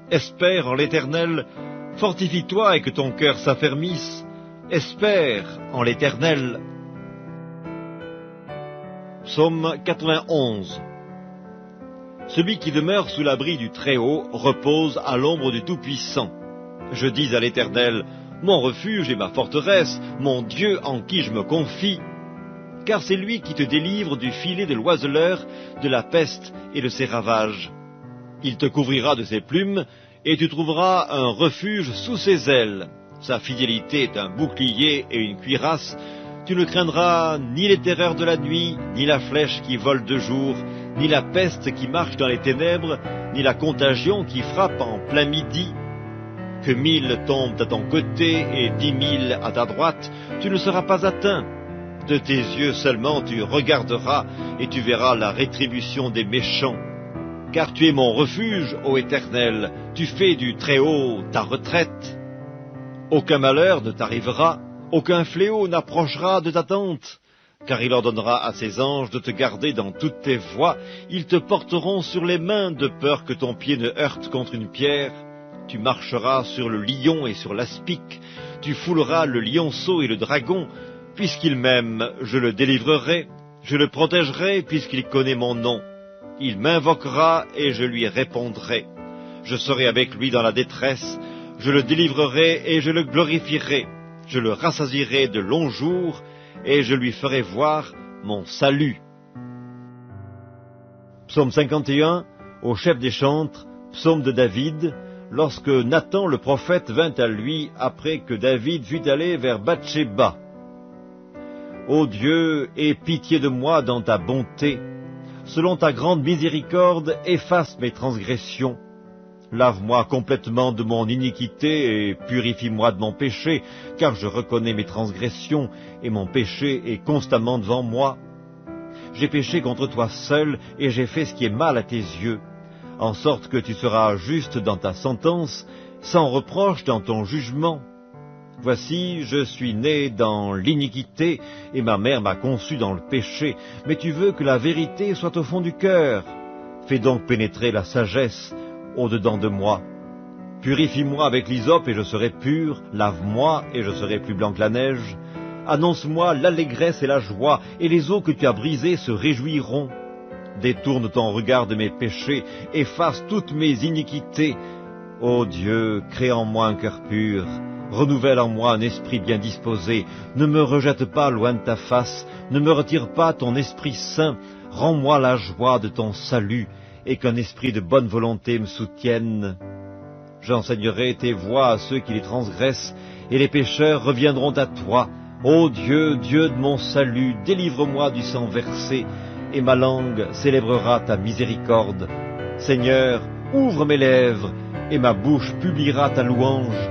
Espère en l'Éternel, fortifie-toi et que ton cœur s'affermisse. Espère en l'Éternel. Psaume 91. Celui qui demeure sous l'abri du Très-Haut repose à l'ombre du Tout-Puissant. Je dis à l'Éternel, mon refuge et ma forteresse, mon Dieu en qui je me confie. Car c'est lui qui te délivre du filet de l'oiseleur, de la peste et de ses ravages. Il te couvrira de ses plumes, et tu trouveras un refuge sous ses ailes. Sa fidélité est un bouclier et une cuirasse. Tu ne craindras ni les terreurs de la nuit, ni la flèche qui vole de jour, ni la peste qui marche dans les ténèbres, ni la contagion qui frappe en plein midi. Que 1000 tombent à ton côté et 10 000 à ta droite, tu ne seras pas atteint. De tes yeux seulement tu regarderas et tu verras la rétribution des méchants. Car tu es mon refuge, ô Éternel, tu fais du Très-Haut ta retraite. Aucun malheur ne t'arrivera, aucun fléau n'approchera de ta tente, car il ordonnera à ses anges de te garder dans toutes tes voies, ils te porteront sur les mains de peur que ton pied ne heurte contre une pierre. Tu marcheras sur le lion et sur l'aspic, tu fouleras le lionceau et le dragon, puisqu'il m'aime, je le délivrerai, je le protégerai puisqu'il connaît mon nom. Il m'invoquera et je lui répondrai. Je serai avec lui dans la détresse, je le délivrerai et je le glorifierai. Je le rassasierai de longs jours, et je lui ferai voir mon salut. Psaume 51, au chef des chantres, psaume de David, lorsque Nathan le prophète vint à lui après que David fut allé vers Bathsheba. Ô Dieu, aie pitié de moi dans ta bonté. Selon ta grande miséricorde, efface mes transgressions. Lave-moi complètement de mon iniquité et purifie-moi de mon péché, car je reconnais mes transgressions et mon péché est constamment devant moi. J'ai péché contre toi seul et j'ai fait ce qui est mal à tes yeux, en sorte que tu seras juste dans ta sentence, sans reproche dans ton jugement. Voici, je suis né dans l'iniquité et ma mère m'a conçu dans le péché, mais tu veux que la vérité soit au fond du cœur. Fais donc pénétrer la sagesse au-dedans de moi. Purifie-moi avec l'hysope et je serai pur, lave-moi et je serai plus blanc que la neige. Annonce-moi l'allégresse et la joie, et les eaux que tu as brisées se réjouiront. Détourne ton regard de mes péchés, efface toutes mes iniquités. Ô Dieu, crée en moi un cœur pur, renouvelle en moi un esprit bien disposé. Ne me rejette pas loin de ta face, ne me retire pas ton Esprit Saint. Rends-moi la joie de ton salut, et qu'un esprit de bonne volonté me soutienne. J'enseignerai tes voies à ceux qui les transgressent, et les pécheurs reviendront à toi. Ô Dieu, Dieu de mon salut, délivre-moi du sang versé, et ma langue célébrera ta miséricorde. Seigneur, ouvre mes lèvres, et ma bouche publiera ta louange.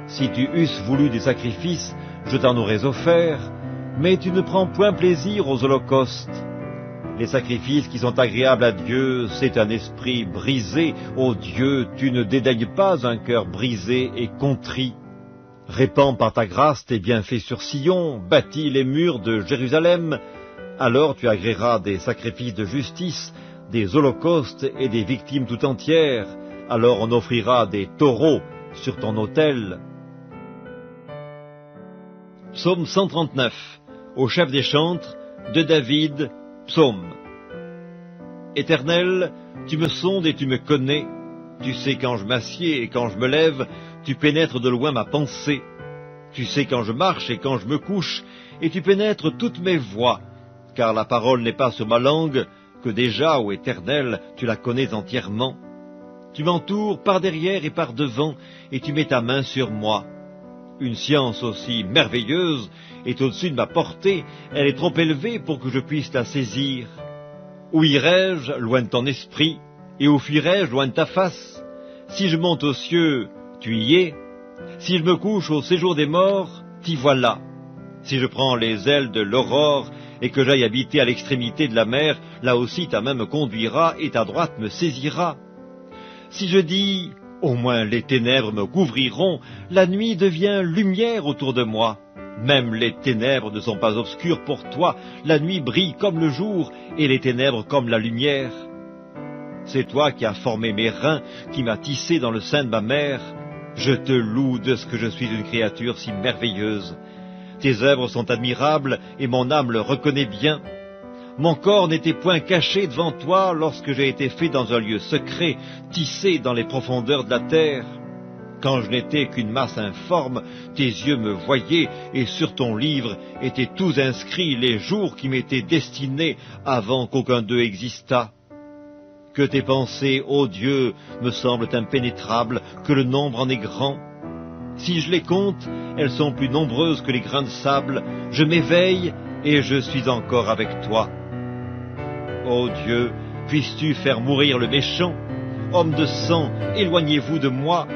Si tu eusses voulu des sacrifices, je t'en aurais offert, mais tu ne prends point plaisir aux holocaustes. Les sacrifices qui sont agréables à Dieu, c'est un esprit brisé. Ô Dieu, tu ne dédaignes pas un cœur brisé et contrit. Répands par ta grâce tes bienfaits sur Sion, bâtis les murs de Jérusalem. Alors tu agréeras des sacrifices de justice, des holocaustes et des victimes tout entières. Alors on offrira des taureaux sur ton autel. Psaume 139, au chef des chantres, de David, psaume. Éternel, tu me sondes et tu me connais. Tu sais quand je m'assieds et quand je me lève, tu pénètres de loin ma pensée. Tu sais quand je marche et quand je me couche, et tu pénètres toutes mes voies. Car la parole n'est pas sur ma langue, que déjà, ô Éternel, tu la connais entièrement. Tu m'entoures par derrière et par devant, et tu mets ta main sur moi. Une science aussi merveilleuse est au-dessus de ma portée, elle est trop élevée pour que je puisse la saisir. Où irai-je loin de ton esprit, et où fuirai-je loin de ta face? Si je monte aux cieux, tu y es. Si je me couche au séjour des morts, t'y voilà. Si je prends les ailes de l'aurore et que j'aille habiter à l'extrémité de la mer, là aussi ta main me conduira et ta droite me saisira. Si je dis, au moins les ténèbres me couvriront, la nuit devient lumière autour de moi. Même les ténèbres ne sont pas obscures pour toi, la nuit brille comme le jour et les ténèbres comme la lumière. C'est toi qui as formé mes reins, qui m'as tissé dans le sein de ma mère. Je te loue de ce que je suis une créature si merveilleuse. Tes œuvres sont admirables et mon âme le reconnaît bien. Mon corps n'était point caché devant toi lorsque j'ai été fait dans un lieu secret, tissé dans les profondeurs de la terre. Quand je n'étais qu'une masse informe, tes yeux me voyaient et sur ton livre étaient tous inscrits les jours qui m'étaient destinés avant qu'aucun d'eux existât. Que tes pensées, ô Dieu, me semblent impénétrables, que le nombre en est grand. Si je les compte, elles sont plus nombreuses que les grains de sable. Je m'éveille et je suis encore avec toi. Ô Dieu, puisses-tu faire mourir le méchant? Homme de sang, éloignez-vous de moi.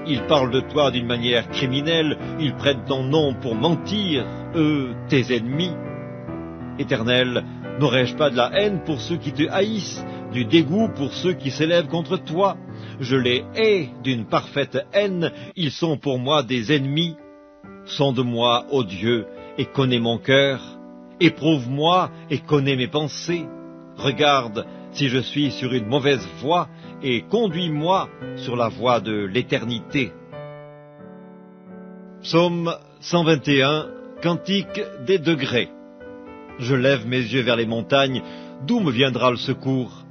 Ils parlent de toi d'une manière criminelle, ils prennent ton nom pour mentir, eux, tes ennemis. Éternel, n'aurais-je pas de la haine pour ceux qui te haïssent, du dégoût pour ceux qui s'élèvent contre toi? Je les hais d'une parfaite haine, ils sont pour moi des ennemis. Sonde-moi, ô Dieu, et connais mon cœur. Éprouve-moi et connais mes pensées. Regarde si je suis sur une mauvaise voie, et conduis-moi sur la voie de l'éternité. Psaume 121, Cantique des degrés. Je lève mes yeux vers les montagnes, d'où me viendra le secours?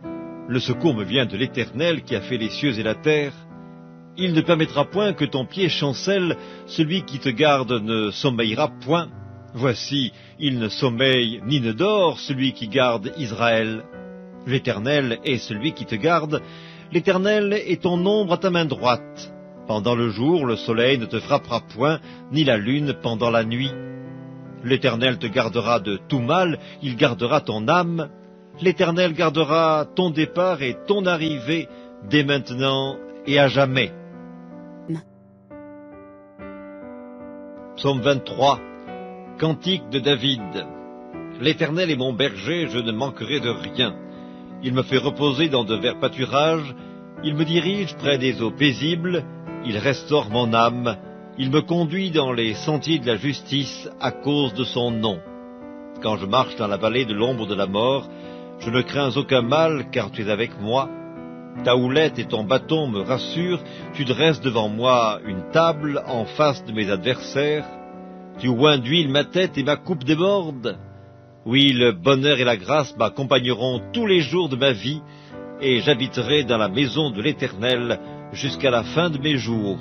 Le secours me vient de l'Éternel qui a fait les cieux et la terre. Il ne permettra point que ton pied chancelle, celui qui te garde ne sommeillera point. Voici, il ne sommeille ni ne dort, celui qui garde Israël. L'Éternel est celui qui te garde, l'Éternel est ton ombre à ta main droite. Pendant le jour, le soleil ne te frappera point, ni la lune pendant la nuit. L'Éternel te gardera de tout mal, il gardera ton âme. L'Éternel gardera ton départ et ton arrivée, dès maintenant et à jamais. Psaume 23, Cantique de David. L'Éternel est mon berger, je ne manquerai de rien. Il me fait reposer dans de verts pâturages, il me dirige près des eaux paisibles, il restaure mon âme, il me conduit dans les sentiers de la justice à cause de son nom. Quand je marche dans la vallée de l'ombre de la mort, je ne crains aucun mal, car tu es avec moi. Ta houlette et ton bâton me rassurent, tu dresses devant moi une table en face de mes adversaires. Tu oins d'huile ma tête et ma coupe déborde. Oui, le bonheur et la grâce m'accompagneront tous les jours de ma vie, et j'habiterai dans la maison de l'Éternel jusqu'à la fin de mes jours.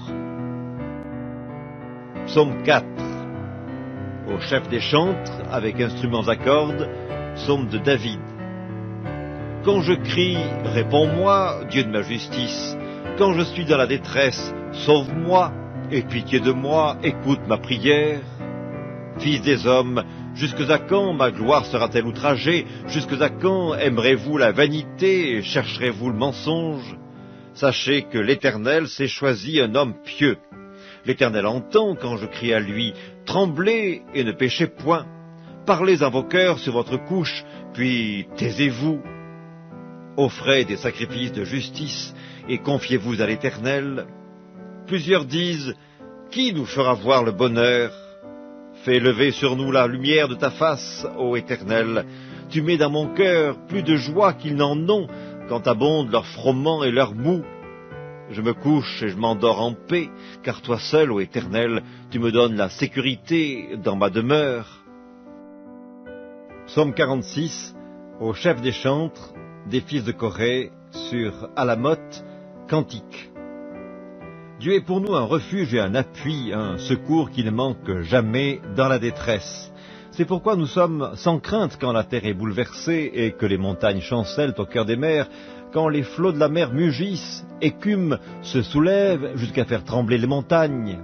Psaume 4. Au chef des chantres, avec instruments à cordes, psaume de David. Quand je crie, réponds-moi, Dieu de ma justice. Quand je suis dans la détresse, sauve-moi, aie pitié de moi, écoute ma prière. Fils des hommes, jusque à quand ma gloire sera-t-elle outragée? Jusque à quand aimerez-vous la vanité et chercherez-vous le mensonge? Sachez que l'Éternel s'est choisi un homme pieux. L'Éternel entend quand je crie à lui, tremblez et ne péchez point. Parlez en vos cœurs sur votre couche, puis taisez-vous. Offrez des sacrifices de justice et confiez-vous à l'Éternel. Plusieurs disent, qui nous fera voir le bonheur? Fais lever sur nous la lumière de ta face, ô Éternel. Tu mets dans mon cœur plus de joie qu'ils n'en ont quand abondent leurs froment et leurs mou. Je me couche et je m'endors en paix, car toi seul, ô Éternel, tu me donnes la sécurité dans ma demeure. Psaume 46, au chef des chantres, des fils de Corée, sur Alamoth, Cantique. Dieu est pour nous un refuge et un appui, un secours qui ne manque jamais dans la détresse. C'est pourquoi nous sommes sans crainte quand la terre est bouleversée et que les montagnes chancellent au cœur des mers, quand les flots de la mer mugissent, écument, se soulèvent jusqu'à faire trembler les montagnes.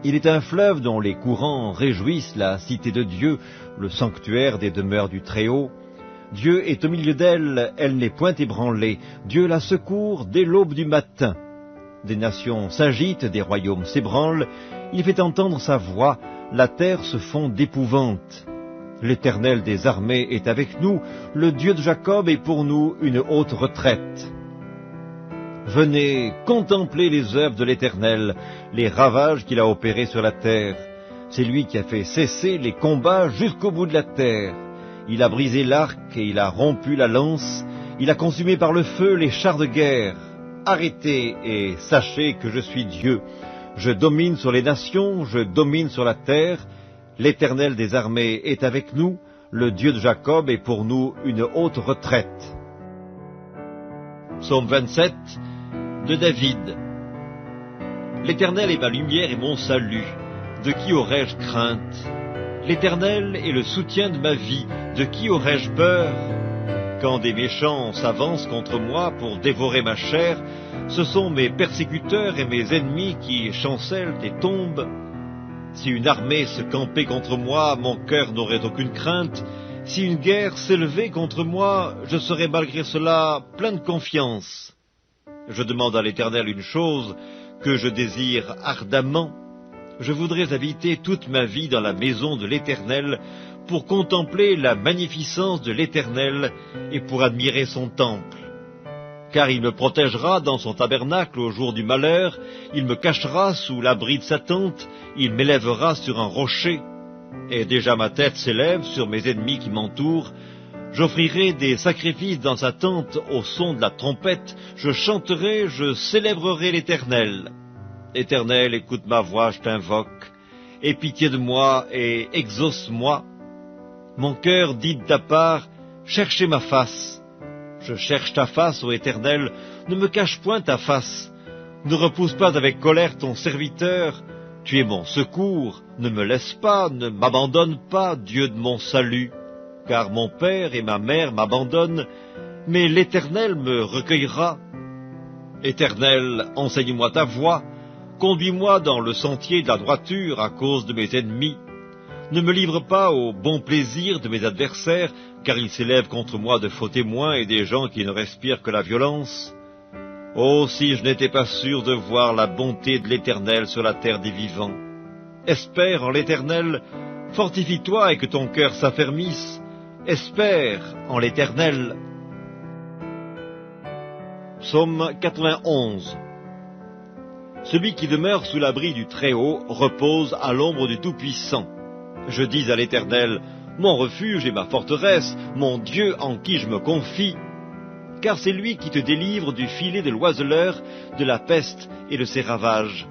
Il est un fleuve dont les courants réjouissent la cité de Dieu, le sanctuaire des demeures du Très-Haut. Dieu est au milieu d'elle, elle n'est point ébranlée. Dieu la secourt dès l'aube du matin. Des nations s'agitent, des royaumes s'ébranlent. Il fait entendre sa voix, la terre se fond d'épouvante. L'Éternel des armées est avec nous, le Dieu de Jacob est pour nous une haute retraite. Venez, contemplez les œuvres de l'Éternel, les ravages qu'il a opérés sur la terre. C'est lui qui a fait cesser les combats jusqu'au bout de la terre. Il a brisé l'arc et il a rompu la lance, il a consumé par le feu les chars de guerre. Arrêtez et sachez que je suis Dieu. Je domine sur les nations, je domine sur la terre. L'Éternel des armées est avec nous, le Dieu de Jacob est pour nous une haute retraite. Psaume 27 de David. L'Éternel est ma lumière et mon salut. De qui aurais-je crainte? L'Éternel est le soutien de ma vie. De qui aurais-je peur? Quand des méchants s'avancent contre moi pour dévorer ma chair, ce sont mes persécuteurs et mes ennemis qui chancellent et tombent. Si une armée se campait contre moi, mon cœur n'aurait aucune crainte. Si une guerre s'élevait contre moi, je serais malgré cela plein de confiance. Je demande à l'Éternel une chose que je désire ardemment. Je voudrais habiter toute ma vie dans la maison de l'Éternel pour contempler la magnificence de l'Éternel et pour admirer son temple. Car il me protégera dans son tabernacle au jour du malheur, il me cachera sous l'abri de sa tente, il m'élèvera sur un rocher. Et déjà ma tête s'élève sur mes ennemis qui m'entourent. J'offrirai des sacrifices dans sa tente au son de la trompette, je chanterai, je célébrerai l'Éternel. Éternel, écoute ma voix, je t'invoque. Aie pitié de moi et exauce-moi. Mon cœur dit de ta part, cherchez ma face. Je cherche ta face, ô Éternel, ne me cache point ta face. Ne repousse pas avec colère ton serviteur. Tu es mon secours, ne me laisse pas, ne m'abandonne pas, Dieu de mon salut. Car mon père et ma mère m'abandonnent, mais l'Éternel me recueillera. Éternel, enseigne-moi ta voie, conduis-moi dans le sentier de la droiture à cause de mes ennemis. Ne me livre pas au bon plaisir de mes adversaires, car ils s'élèvent contre moi de faux témoins et des gens qui ne respirent que la violence. Oh, si je n'étais pas sûr de voir la bonté de l'Éternel sur la terre des vivants. Espère en l'Éternel, fortifie-toi et que ton cœur s'affermisse. Espère en l'Éternel. Psaume 91. Celui qui demeure sous l'abri du Très-Haut repose à l'ombre du Tout-Puissant. Je dis à l'Éternel, mon refuge et ma forteresse, mon Dieu en qui je me confie. Car c'est lui qui te délivre du filet de l'oiseleur, de la peste et de ses ravages.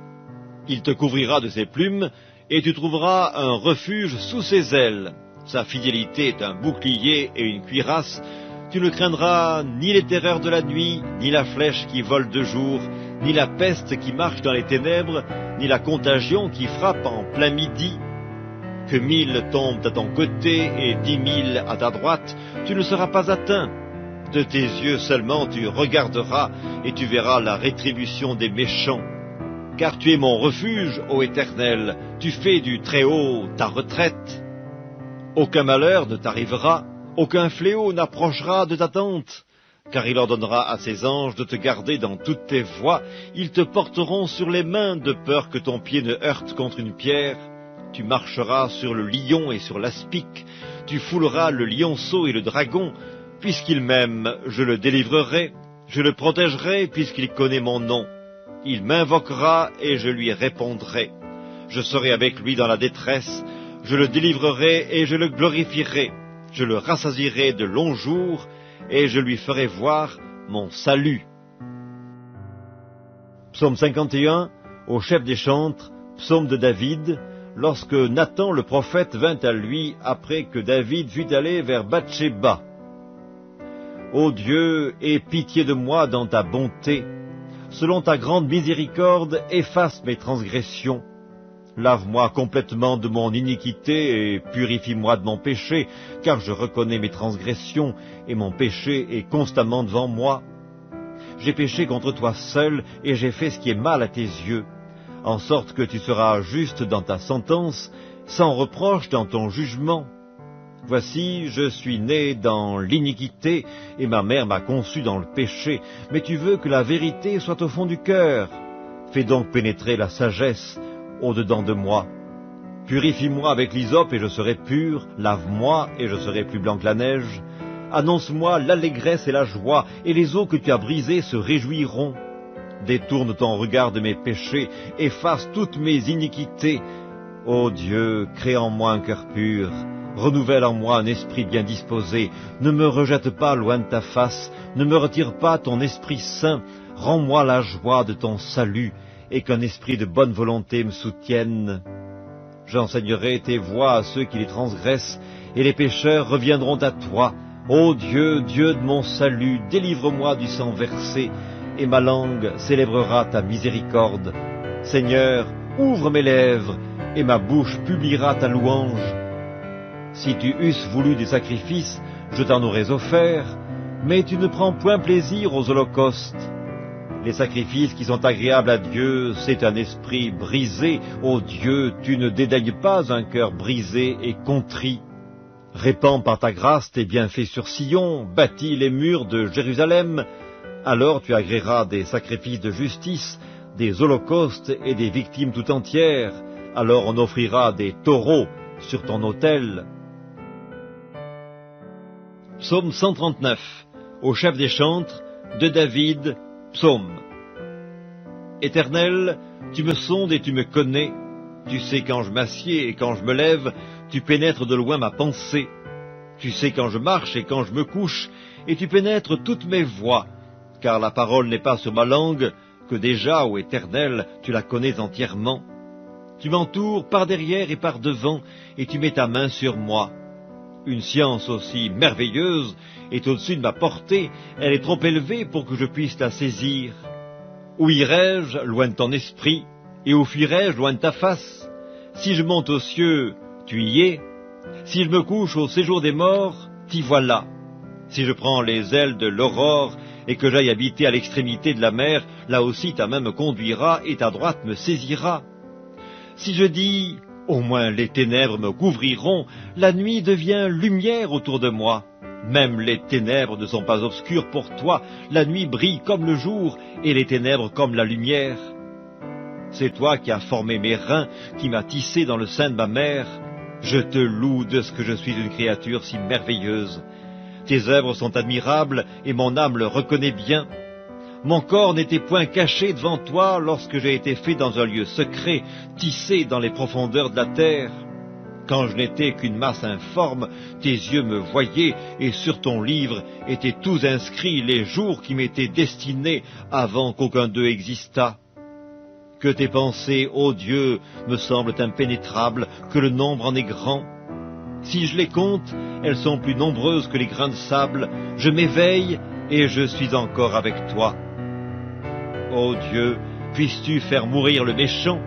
Il te couvrira de ses plumes, et tu trouveras un refuge sous ses ailes. Sa fidélité est un bouclier et une cuirasse. Tu ne craindras ni les terreurs de la nuit, ni la flèche qui vole de jour, ni la peste qui marche dans les ténèbres, ni la contagion qui frappe en plein midi. Que 1000 tombent à ton côté et 10 000 à ta droite, tu ne seras pas atteint. De tes yeux seulement tu regarderas et tu verras la rétribution des méchants. Car tu es mon refuge, ô Éternel, tu fais du Très-Haut ta retraite. Aucun malheur ne t'arrivera, aucun fléau n'approchera de ta tente, car il ordonnera à ses anges de te garder dans toutes tes voies, ils te porteront sur les mains de peur que ton pied ne heurte contre une pierre. Tu marcheras sur le lion et sur l'aspic, tu fouleras le lionceau et le dragon, puisqu'il m'aime, je le délivrerai, je le protégerai puisqu'il connaît mon nom. Il m'invoquera et je lui répondrai. Je serai avec lui dans la détresse, je le délivrerai et je le glorifierai. Je le rassasierai de longs jours et je lui ferai voir mon salut. Psaume 51, au chef des chantres, psaume de David, lorsque Nathan le prophète vint à lui après que David fut allé vers Bathsheba. Ô Dieu, aie pitié de moi dans ta bonté. Selon ta grande miséricorde, efface mes transgressions. Lave-moi complètement de mon iniquité et purifie-moi de mon péché, car je reconnais mes transgressions et mon péché est constamment devant moi. J'ai péché contre toi seul et j'ai fait ce qui est mal à tes yeux, en sorte que tu seras juste dans ta sentence, sans reproche dans ton jugement. Voici, je suis né dans l'iniquité, et ma mère m'a conçu dans le péché, mais tu veux que la vérité soit au fond du cœur. Fais donc pénétrer la sagesse au-dedans de moi. Purifie-moi avec l'hysope et je serai pur, lave-moi et je serai plus blanc que la neige. Annonce-moi l'allégresse et la joie, et les eaux que tu as brisées se réjouiront. Détourne ton regard de mes péchés, efface toutes mes iniquités. Ô Dieu, crée en moi un cœur pur, renouvelle en moi un esprit bien disposé. Ne me rejette pas loin de ta face, ne me retire pas ton Esprit Saint. Rends-moi la joie de ton salut, et qu'un esprit de bonne volonté me soutienne. J'enseignerai tes voies à ceux qui les transgressent, et les pécheurs reviendront à toi. Ô Dieu, Dieu de mon salut, délivre-moi du sang versé, et ma langue célébrera ta miséricorde. Seigneur, ouvre mes lèvres, et ma bouche publiera ta louange. Si tu eusses voulu des sacrifices, je t'en aurais offert, mais tu ne prends point plaisir aux holocaustes. Les sacrifices qui sont agréables à Dieu, c'est un esprit brisé. Ô Dieu, tu ne dédaignes pas un cœur brisé et contrit. Répands par ta grâce tes bienfaits sur Sion, bâtis les murs de Jérusalem. Alors tu agréeras des sacrifices de justice, des holocaustes et des victimes tout entières. Alors on offrira des taureaux sur ton autel. Psaume 139, au chef des chantres, de David, psaume. Éternel, tu me sondes et tu me connais. Tu sais quand je m'assieds et quand je me lève, tu pénètres de loin ma pensée. Tu sais quand je marche et quand je me couche, et tu pénètres toutes mes voies. Car la parole n'est pas sur ma langue, que déjà, ô Éternel, tu la connais entièrement. Tu m'entoures par derrière et par devant, et tu mets ta main sur moi. Une science aussi merveilleuse est au-dessus de ma portée, elle est trop élevée pour que je puisse la saisir. Où irai-je loin de ton esprit, et où fuirai-je loin de ta face? Si je monte aux cieux, tu y es. Si je me couche au séjour des morts, t'y voilà. Si je prends les ailes de l'aurore, et que j'aille habiter à l'extrémité de la mer, là aussi ta main me conduira, et ta droite me saisira. Si je dis, au moins les ténèbres me couvriront, la nuit devient lumière autour de moi. Même les ténèbres ne sont pas obscures pour toi, la nuit brille comme le jour, et les ténèbres comme la lumière. C'est toi qui as formé mes reins, qui m'as tissé dans le sein de ma mère. Je te loue de ce que je suis une créature si merveilleuse. Tes œuvres sont admirables, et mon âme le reconnaît bien. Mon corps n'était point caché devant toi lorsque j'ai été fait dans un lieu secret, tissé dans les profondeurs de la terre. Quand je n'étais qu'une masse informe, tes yeux me voyaient, et sur ton livre étaient tous inscrits les jours qui m'étaient destinés avant qu'aucun d'eux existât. Que tes pensées, ô Dieu, me semblent impénétrables, que le nombre en est grand. Si je les compte, elles sont plus nombreuses que les grains de sable. Je m'éveille, et je suis encore avec toi. Ô Dieu, puisses-tu faire mourir le méchant?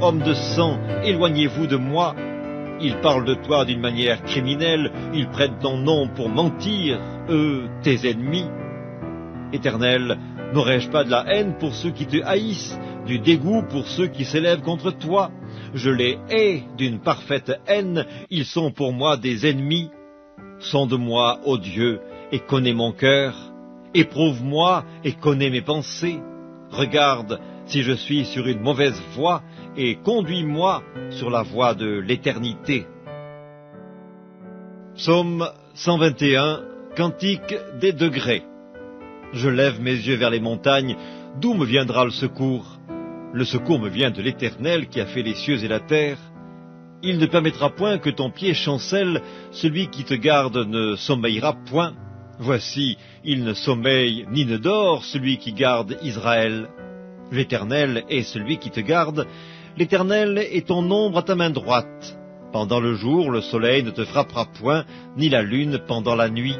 Homme de sang, éloignez-vous de moi. Ils parlent de toi d'une manière criminelle, ils prennent ton nom pour mentir, eux, tes ennemis. Éternel, n'aurais-je pas de la haine pour ceux qui te haïssent, du dégoût pour ceux qui s'élèvent contre toi? Je les hais d'une parfaite haine, ils sont pour moi des ennemis. Sonde-moi, ô Dieu, et connais mon cœur. Éprouve-moi et connais mes pensées. Regarde si je suis sur une mauvaise voie, et conduis-moi sur la voie de l'éternité. Psaume 121, Cantique des degrés. Je lève mes yeux vers les montagnes, d'où me viendra le secours? Le secours me vient de l'Éternel qui a fait les cieux et la terre. Il ne permettra point que ton pied chancelle, celui qui te garde ne sommeillera point. Voici, il ne sommeille ni ne dort, celui qui garde Israël. L'Éternel est celui qui te garde, l'Éternel est ton ombre à ta main droite. Pendant le jour, le soleil ne te frappera point, ni la lune pendant la nuit.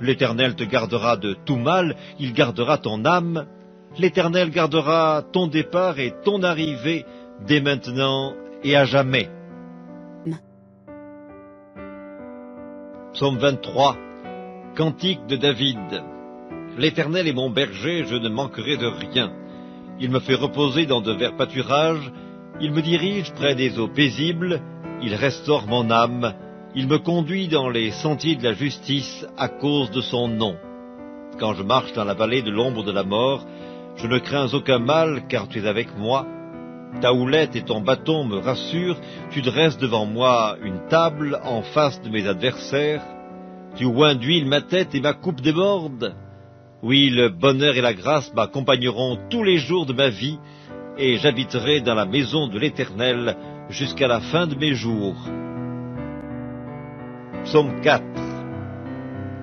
L'Éternel te gardera de tout mal, il gardera ton âme. L'Éternel gardera ton départ et ton arrivée, dès maintenant et à jamais. Psaume 23, Cantique de David. L'Éternel est mon berger, je ne manquerai de rien. Il me fait reposer dans de verts pâturages, il me dirige près des eaux paisibles, il restaure mon âme, il me conduit dans les sentiers de la justice à cause de son nom. Quand je marche dans la vallée de l'ombre de la mort, je ne crains aucun mal, car tu es avec moi. Ta houlette et ton bâton me rassurent, tu dresses devant moi une table en face de mes adversaires. Tu oins d'huile ma tête et ma coupe déborde. Oui, le bonheur et la grâce m'accompagneront tous les jours de ma vie, et j'habiterai dans la maison de l'Éternel jusqu'à la fin de mes jours. Psaume 4.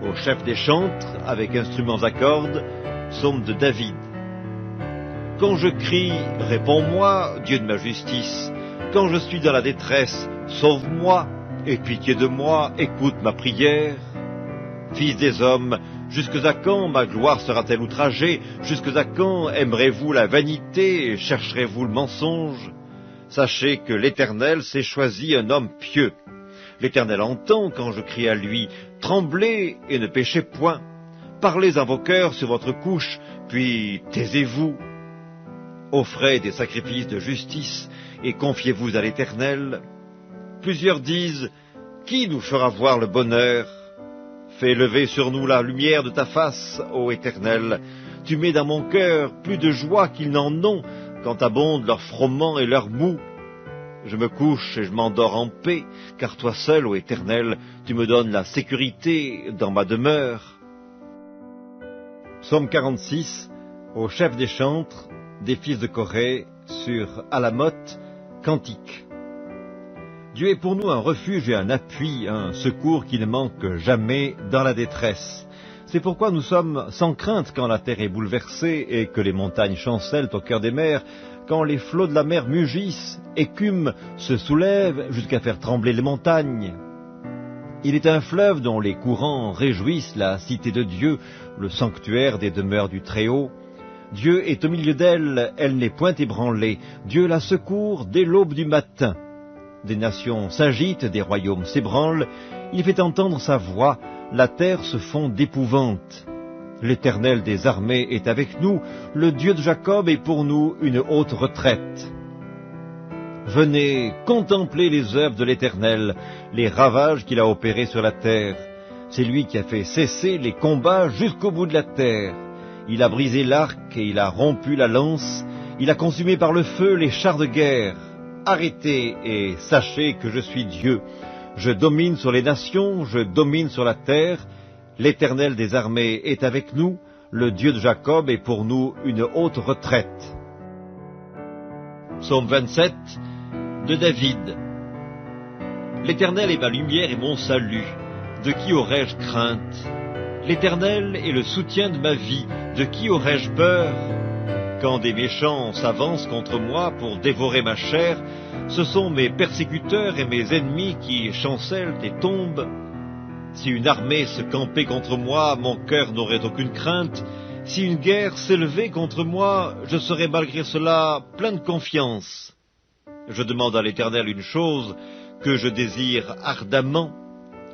Au chef des chantres, avec instruments à cordes, psaume de David. Quand je crie, réponds-moi, Dieu de ma justice. Quand je suis dans la détresse, sauve-moi, aie pitié de moi, écoute ma prière. Fils des hommes, jusque à quand ma gloire sera-t-elle outragée? Jusque à quand aimerez-vous la vanité et chercherez-vous le mensonge? Sachez que l'Éternel s'est choisi un homme pieux. L'Éternel entend quand je crie à lui, tremblez et ne péchez point. Parlez à vos cœurs sur votre couche, puis taisez-vous. Offrez des sacrifices de justice et confiez-vous à l'Éternel. Plusieurs disent, qui nous fera voir le bonheur? Fais lever sur nous la lumière de ta face, ô Éternel. Tu mets dans mon cœur plus de joie qu'ils n'en ont quand abondent leurs froment et leurs mou. Je me couche et je m'endors en paix, car toi seul, ô Éternel, tu me donnes la sécurité dans ma demeure. Psaume 46, au chef des chantres, des fils de Corée, sur Alamoth, cantique. Dieu est pour nous un refuge et un appui, un secours qui ne manque jamais dans la détresse. C'est pourquoi nous sommes sans crainte quand la terre est bouleversée et que les montagnes chancellent au cœur des mers, quand les flots de la mer mugissent, écument, se soulèvent jusqu'à faire trembler les montagnes. Il est un fleuve dont les courants réjouissent la cité de Dieu, le sanctuaire des demeures du Très-Haut. Dieu est au milieu d'elle, elle n'est point ébranlée. Dieu la secourt dès l'aube du matin. Des nations s'agitent, des royaumes s'ébranlent. Il fait entendre sa voix, la terre se fond d'épouvante. L'Éternel des armées est avec nous, le Dieu de Jacob est pour nous une haute retraite. Venez contempler les œuvres de l'Éternel, les ravages qu'il a opérés sur la terre. C'est lui qui a fait cesser les combats jusqu'au bout de la terre. Il a brisé l'arc et il a rompu la lance. Il a consumé par le feu les chars de guerre. Arrêtez et sachez que je suis Dieu. Je domine sur les nations, je domine sur la terre. L'Éternel des armées est avec nous. Le Dieu de Jacob est pour nous une haute retraite. Psaume 27 de David. L'Éternel est ma lumière et mon salut. De qui aurais-je crainte? L'Éternel est le soutien de ma vie. De qui aurais-je peur? Quand des méchants s'avancent contre moi pour dévorer ma chair, ce sont mes persécuteurs et mes ennemis qui chancellent et tombent. Si une armée se campait contre moi, mon cœur n'aurait aucune crainte. Si une guerre s'élevait contre moi, je serais malgré cela plein de confiance. Je demande à l'Éternel une chose que je désire ardemment.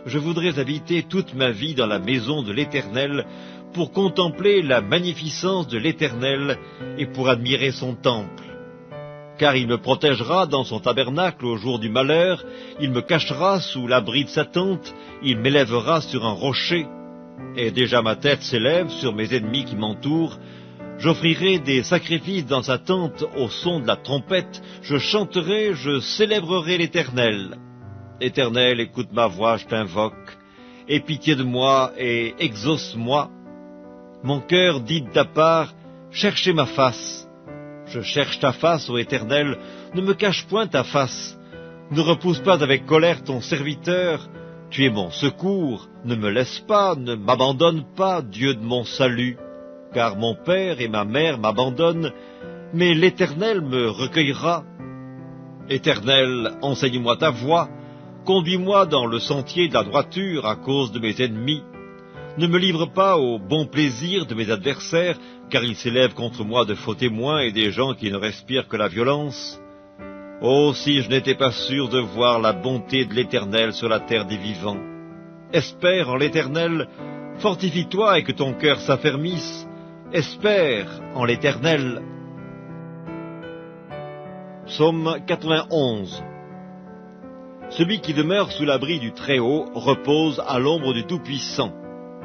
Je voudrais habiter toute ma vie dans la maison de l'Éternel pour contempler la magnificence de l'Éternel et pour admirer son temple. Car il me protégera dans son tabernacle au jour du malheur, il me cachera sous l'abri de sa tente, il m'élèvera sur un rocher. Et déjà ma tête s'élève sur mes ennemis qui m'entourent. J'offrirai des sacrifices dans sa tente au son de la trompette, je chanterai, je célébrerai l'Éternel. Éternel, écoute ma voix, je t'invoque. Aie pitié de moi et exauce-moi. Mon cœur dit de ta part, cherchez ma face. Je cherche ta face, ô Éternel, ne me cache point ta face. Ne repousse pas avec colère ton serviteur. Tu es mon secours, ne me laisse pas, ne m'abandonne pas, Dieu de mon salut. Car mon père et ma mère m'abandonnent, mais l'Éternel me recueillera. Éternel, enseigne-moi ta voie, conduis-moi dans le sentier de la droiture à cause de mes ennemis. Ne me livre pas au bon plaisir de mes adversaires, car ils s'élèvent contre moi de faux témoins et des gens qui ne respirent que la violence. Oh, si je n'étais pas sûr de voir la bonté de l'Éternel sur la terre des vivants. Espère en l'Éternel, fortifie-toi et que ton cœur s'affermisse. Espère en l'Éternel. Psaume 91. Celui qui demeure sous l'abri du Très-Haut repose à l'ombre du Tout-Puissant.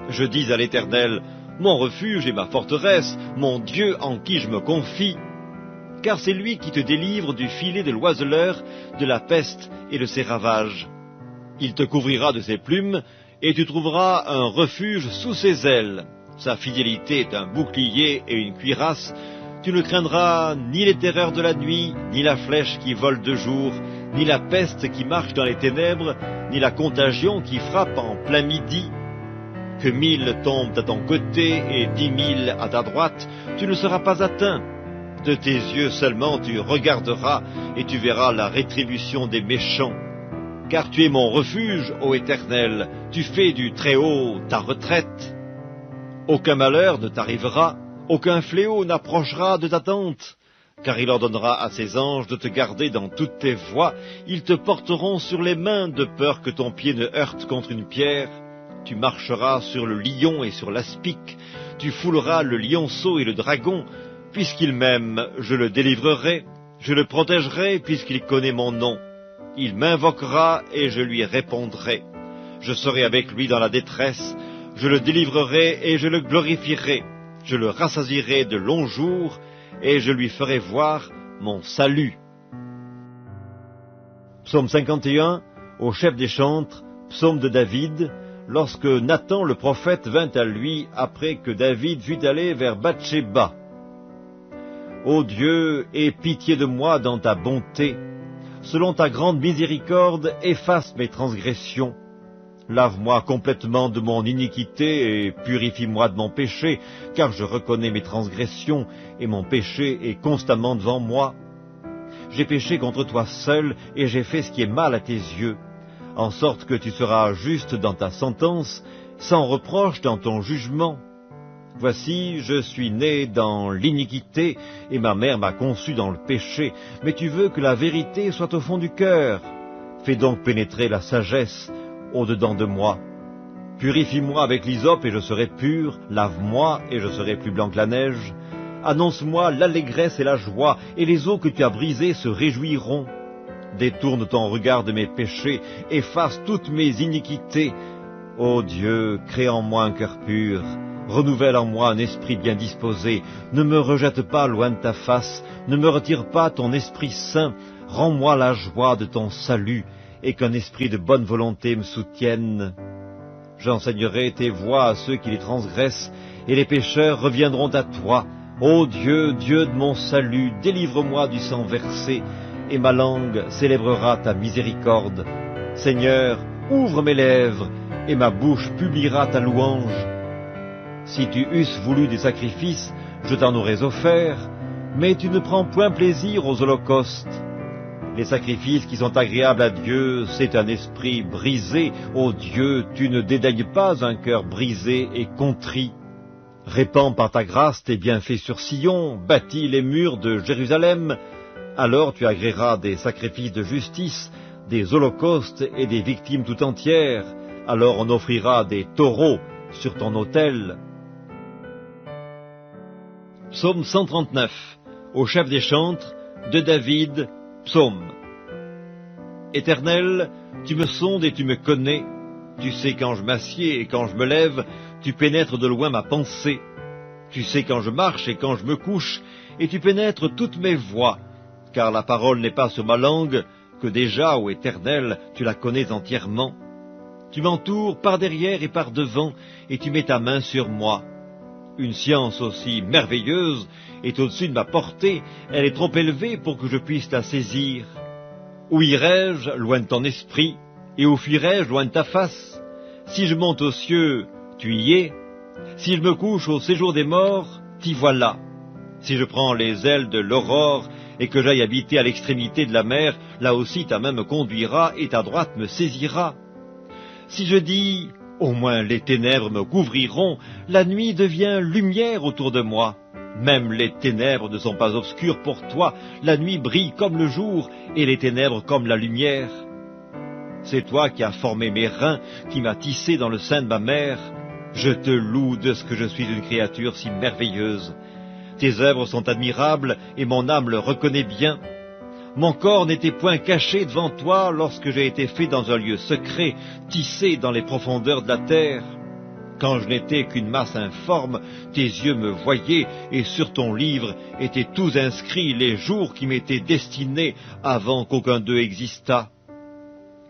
Je dis à l'Éternel, mon refuge et ma forteresse, mon Dieu en qui je me confie. car c'est lui qui te délivre du filet de l'oiseleur, de la peste et de ses ravages. Il te couvrira de ses plumes, et tu trouveras un refuge sous ses ailes. Sa fidélité est un bouclier et une cuirasse. Tu ne craindras ni les terreurs de la nuit, ni la flèche qui vole de jour, ni la peste qui marche dans les ténèbres, ni la contagion qui frappe en plein midi. Que 1000 tombent à ton côté et 10 000 à ta droite, tu ne seras pas atteint. De tes yeux seulement tu regarderas et tu verras la rétribution des méchants. Car tu es mon refuge, ô Éternel, tu fais du Très-Haut ta retraite. Aucun malheur ne t'arrivera, aucun fléau n'approchera de ta tente. Car il ordonnera à ses anges de te garder dans toutes tes voies, ils te porteront sur les mains de peur que ton pied ne heurte contre une pierre. Tu marcheras sur le lion et sur l'aspic, tu fouleras le lionceau et le dragon. Puisqu'il m'aime, je le délivrerai, je le protégerai puisqu'il connaît mon nom. Il m'invoquera et je lui répondrai. Je serai avec lui dans la détresse, je le délivrerai et je le glorifierai. Je le rassasierai de longs jours et je lui ferai voir mon salut. Psaume 51, au chef des chantres, psaume de David, lorsque Nathan le prophète vint à lui après que David fut allé vers Bathsheba. Ô Dieu, aie pitié de moi dans ta bonté. Selon ta grande miséricorde, efface mes transgressions. Lave-moi complètement de mon iniquité et purifie-moi de mon péché, car je reconnais mes transgressions et mon péché est constamment devant moi. J'ai péché contre toi seul et j'ai fait ce qui est mal à tes yeux, en sorte que tu seras juste dans ta sentence, sans reproche dans ton jugement. Voici, je suis né dans l'iniquité, et ma mère m'a conçu dans le péché, mais tu veux que la vérité soit au fond du cœur. Fais donc pénétrer la sagesse au-dedans de moi. Purifie-moi avec l'hysope et je serai pur, lave-moi et je serai plus blanc que la neige. Annonce-moi l'allégresse et la joie, et les eaux que tu as brisées se réjouiront. Détourne ton regard de mes péchés, efface toutes mes iniquités. Ô Dieu, crée en moi un cœur pur. Renouvelle en moi un esprit bien disposé, ne me rejette pas loin de ta face, ne me retire pas ton Esprit Saint, rends-moi la joie de ton salut, et qu'un esprit de bonne volonté me soutienne. J'enseignerai tes voies à ceux qui les transgressent, et les pécheurs reviendront à toi. Ô Dieu, Dieu de mon salut, délivre-moi du sang versé, et ma langue célébrera ta miséricorde. Seigneur, ouvre mes lèvres, et ma bouche publiera ta louange. Si tu eusses voulu des sacrifices, je t'en aurais offert, mais tu ne prends point plaisir aux holocaustes. Les sacrifices qui sont agréables à Dieu, c'est un esprit brisé. Ô Dieu, tu ne dédaignes pas un cœur brisé et contrit. Répands par ta grâce tes bienfaits sur Sion, bâtis les murs de Jérusalem. Alors tu agréeras des sacrifices de justice, des holocaustes et des victimes tout entières. Alors on offrira des taureaux sur ton autel. Psaume 139, au chef des chantres, de David, psaume. Éternel, tu me sondes et tu me connais. Tu sais quand je m'assieds et quand je me lève, tu pénètres de loin ma pensée. Tu sais quand je marche et quand je me couche, et tu pénètres toutes mes voies. Car la parole n'est pas sur ma langue, que déjà, ô Éternel, tu la connais entièrement. Tu m'entoures par derrière et par devant, et tu mets ta main sur moi. Une science aussi merveilleuse est au-dessus de ma portée, elle est trop élevée pour que je puisse la saisir. Où irai-je loin de ton esprit, et où fuirai-je loin de ta face? Si je monte aux cieux, tu y es. Si je me couche au séjour des morts, t'y voilà. Si je prends les ailes de l'aurore, et que j'aille habiter à l'extrémité de la mer, là aussi ta main me conduira, et ta droite me saisira. Si je dis, au moins les ténèbres me couvriront, la nuit devient lumière autour de moi. Même les ténèbres ne sont pas obscures pour toi, la nuit brille comme le jour, et les ténèbres comme la lumière. C'est toi qui as formé mes reins, qui m'as tissé dans le sein de ma mère. Je te loue de ce que je suis une créature si merveilleuse. Tes œuvres sont admirables, et mon âme le reconnaît bien. Mon corps n'était point caché devant toi lorsque j'ai été fait dans un lieu secret, tissé dans les profondeurs de la terre. Quand je n'étais qu'une masse informe, tes yeux me voyaient, et sur ton livre étaient tous inscrits les jours qui m'étaient destinés avant qu'aucun d'eux existât.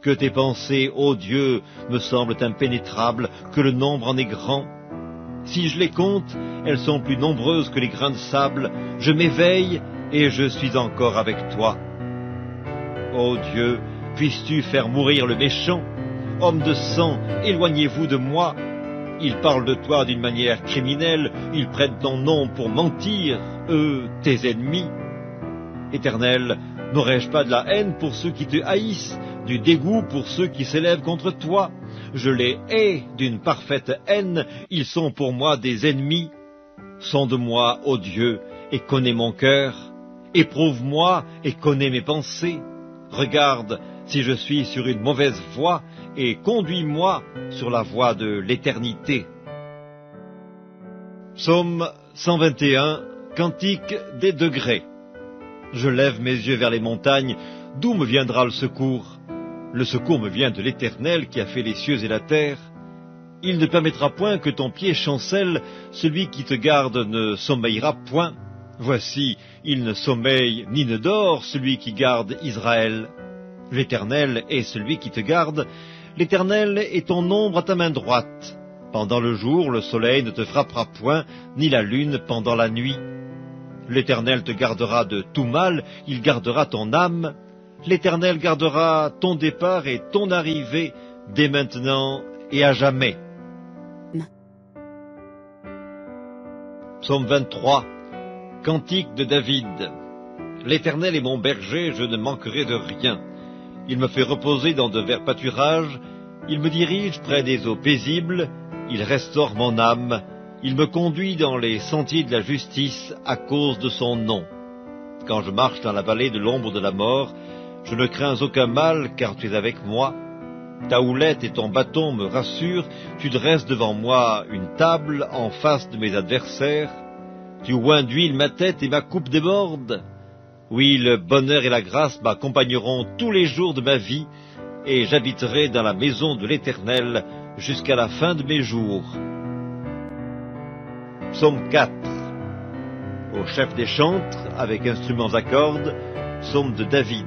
Que tes pensées, ô Dieu, me semblent impénétrables, que le nombre en est grand. Si je les compte, elles sont plus nombreuses que les grains de sable. Je m'éveille, et je suis encore avec toi. Ô Dieu, puisses-tu faire mourir le méchant? Homme de sang, éloignez-vous de moi. Ils parlent de toi d'une manière criminelle, ils prennent ton nom pour mentir, eux, tes ennemis. Éternel, n'aurais-je pas de la haine pour ceux qui te haïssent, du dégoût pour ceux qui s'élèvent contre toi? Je les hais d'une parfaite haine, ils sont pour moi des ennemis. Sonde-moi, ô Dieu, et connais mon cœur. Éprouve-moi et connais mes pensées. Regarde si je suis sur une mauvaise voie, et conduis-moi sur la voie de l'éternité. Psaume 121, Cantique des degrés. Je lève mes yeux vers les montagnes, d'où me viendra le secours? Le secours me vient de l'Éternel qui a fait les cieux et la terre. Il ne permettra point que ton pied chancelle, celui qui te garde ne sommeillera point. Voici, il ne sommeille ni ne dort, celui qui garde Israël. L'Éternel est celui qui te garde, l'Éternel est ton ombre à ta main droite. Pendant le jour, le soleil ne te frappera point, ni la lune pendant la nuit. L'Éternel te gardera de tout mal, il gardera ton âme. L'Éternel gardera ton départ et ton arrivée, dès maintenant et à jamais. Psaume 23, Cantique de David. L'Éternel est mon berger, je ne manquerai de rien. Il me fait reposer dans de verts pâturages, il me dirige près des eaux paisibles, il restaure mon âme, il me conduit dans les sentiers de la justice à cause de son nom. Quand je marche dans la vallée de l'ombre de la mort, je ne crains aucun mal, car tu es avec moi. Ta houlette et ton bâton me rassurent, tu dresses devant moi une table en face de mes adversaires. Tu oins d'huile ma tête et ma coupe déborde. Oui, le bonheur et la grâce m'accompagneront tous les jours de ma vie, et j'habiterai dans la maison de l'Éternel jusqu'à la fin de mes jours. Psaume 4. Au chef des chantres, avec instruments à cordes, psaume de David.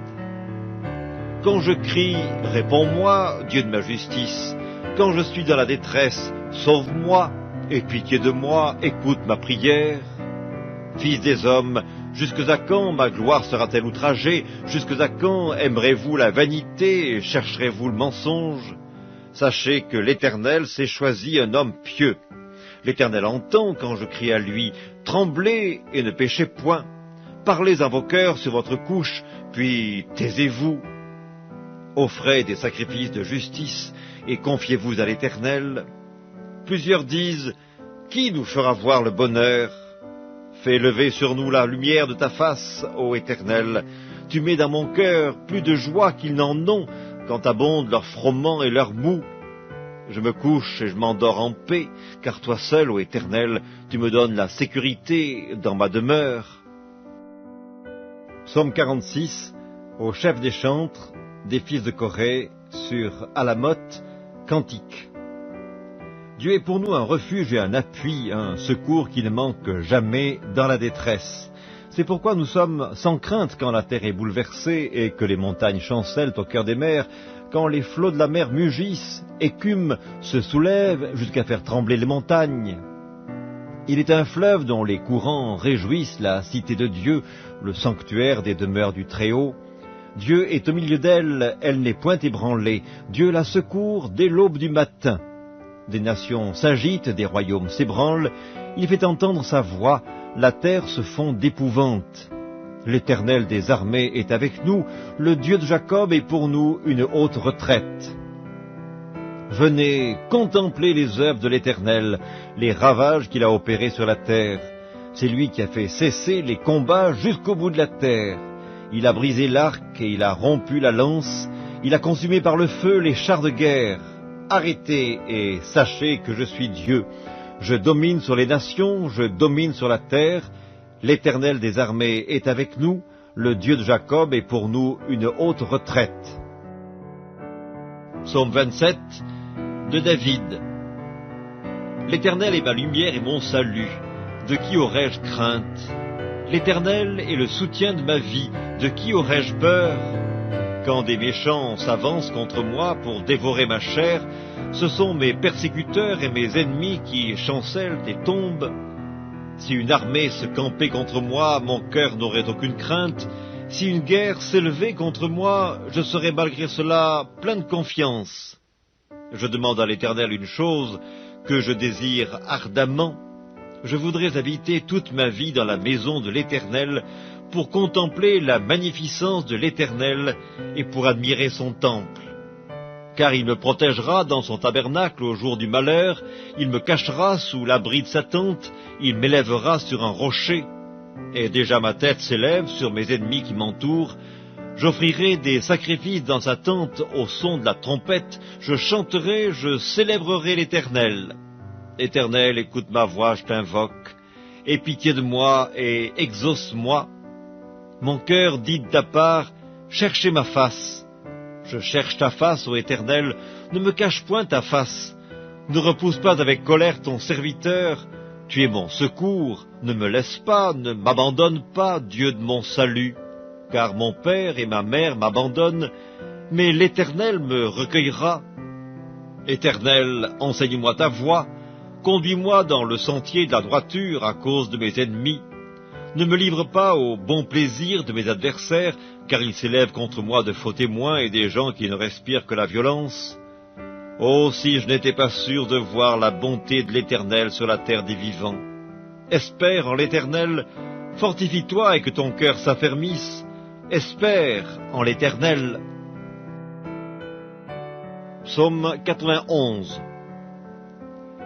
Quand je crie, réponds-moi, Dieu de ma justice. Quand je suis dans la détresse, sauve-moi, aie pitié de moi, écoute ma prière. Fils des hommes, jusque à quand ma gloire sera-t-elle outragée? Jusque à quand aimerez-vous la vanité et chercherez-vous le mensonge? Sachez que l'Éternel s'est choisi un homme pieux. L'Éternel entend quand je crie à lui, tremblez et ne péchez point. Parlez à vos cœurs sur votre couche, puis taisez-vous. Offrez des sacrifices de justice et confiez-vous à l'Éternel. Plusieurs disent, qui nous fera voir le bonheur? Fais lever sur nous la lumière de ta face, ô Éternel. Tu mets dans mon cœur plus de joie qu'ils n'en ont quand abondent leurs froment et leurs mou. Je me couche et je m'endors en paix, car toi seul, ô Éternel, tu me donnes la sécurité dans ma demeure. Psaume 46, au chef des chantres, des fils de Corée, sur Alamoth, cantique. Dieu est pour nous un refuge et un appui, un secours qui ne manque jamais dans la détresse. C'est pourquoi nous sommes sans crainte quand la terre est bouleversée et que les montagnes chancellent au cœur des mers, quand les flots de la mer mugissent, écument, se soulèvent jusqu'à faire trembler les montagnes. Il est un fleuve dont les courants réjouissent la cité de Dieu, le sanctuaire des demeures du Très-Haut. Dieu est au milieu d'elle, elle n'est point ébranlée. Dieu la secourt dès l'aube du matin. Des nations s'agitent, des royaumes s'ébranlent. Il fait entendre sa voix, la terre se fond d'épouvante. L'Éternel des armées est avec nous, le Dieu de Jacob est pour nous une haute retraite. Venez contempler les œuvres de l'Éternel, les ravages qu'il a opérés sur la terre. C'est lui qui a fait cesser les combats jusqu'au bout de la terre. Il a brisé l'arc et il a rompu la lance. Il a consumé par le feu les chars de guerre. Arrêtez et sachez que je suis Dieu. Je domine sur les nations, je domine sur la terre. L'Éternel des armées est avec nous. Le Dieu de Jacob est pour nous une haute retraite. Psaume 27 de David. L'Éternel est ma lumière et mon salut. De qui aurais-je crainte? L'Éternel est le soutien de ma vie. De qui aurais-je peur? Quand des méchants s'avancent contre moi pour dévorer ma chair, ce sont mes persécuteurs et mes ennemis qui chancellent et tombent. Si une armée se campait contre moi, mon cœur n'aurait aucune crainte. Si une guerre s'élevait contre moi, je serais malgré cela plein de confiance. Je demande à l'Éternel une chose que je désire ardemment. Je voudrais habiter toute ma vie dans la maison de l'Éternel pour contempler la magnificence de l'Éternel et pour admirer son temple. Car il me protégera dans son tabernacle au jour du malheur, il me cachera sous l'abri de sa tente, il m'élèvera sur un rocher. Et déjà ma tête s'élève sur mes ennemis qui m'entourent. J'offrirai des sacrifices dans sa tente au son de la trompette, je chanterai, je célébrerai l'Éternel. Éternel, écoute ma voix, je t'invoque. Aie pitié de moi et exauce-moi. Mon cœur dit de ta part, cherchez ma face. Je cherche ta face, ô Éternel, ne me cache point ta face. Ne repousse pas avec colère ton serviteur. Tu es mon secours, ne me laisse pas, ne m'abandonne pas, Dieu de mon salut. Car mon père et ma mère m'abandonnent, mais l'Éternel me recueillera. Éternel, enseigne-moi ta voie, conduis-moi dans le sentier de la droiture à cause de mes ennemis. Ne me livre pas au bon plaisir de mes adversaires, car ils s'élèvent contre moi de faux témoins et des gens qui ne respirent que la violence. Oh, si je n'étais pas sûr de voir la bonté de l'Éternel sur la terre des vivants. Espère en l'Éternel, fortifie-toi et que ton cœur s'affermisse. Espère en l'Éternel. Psaume 91.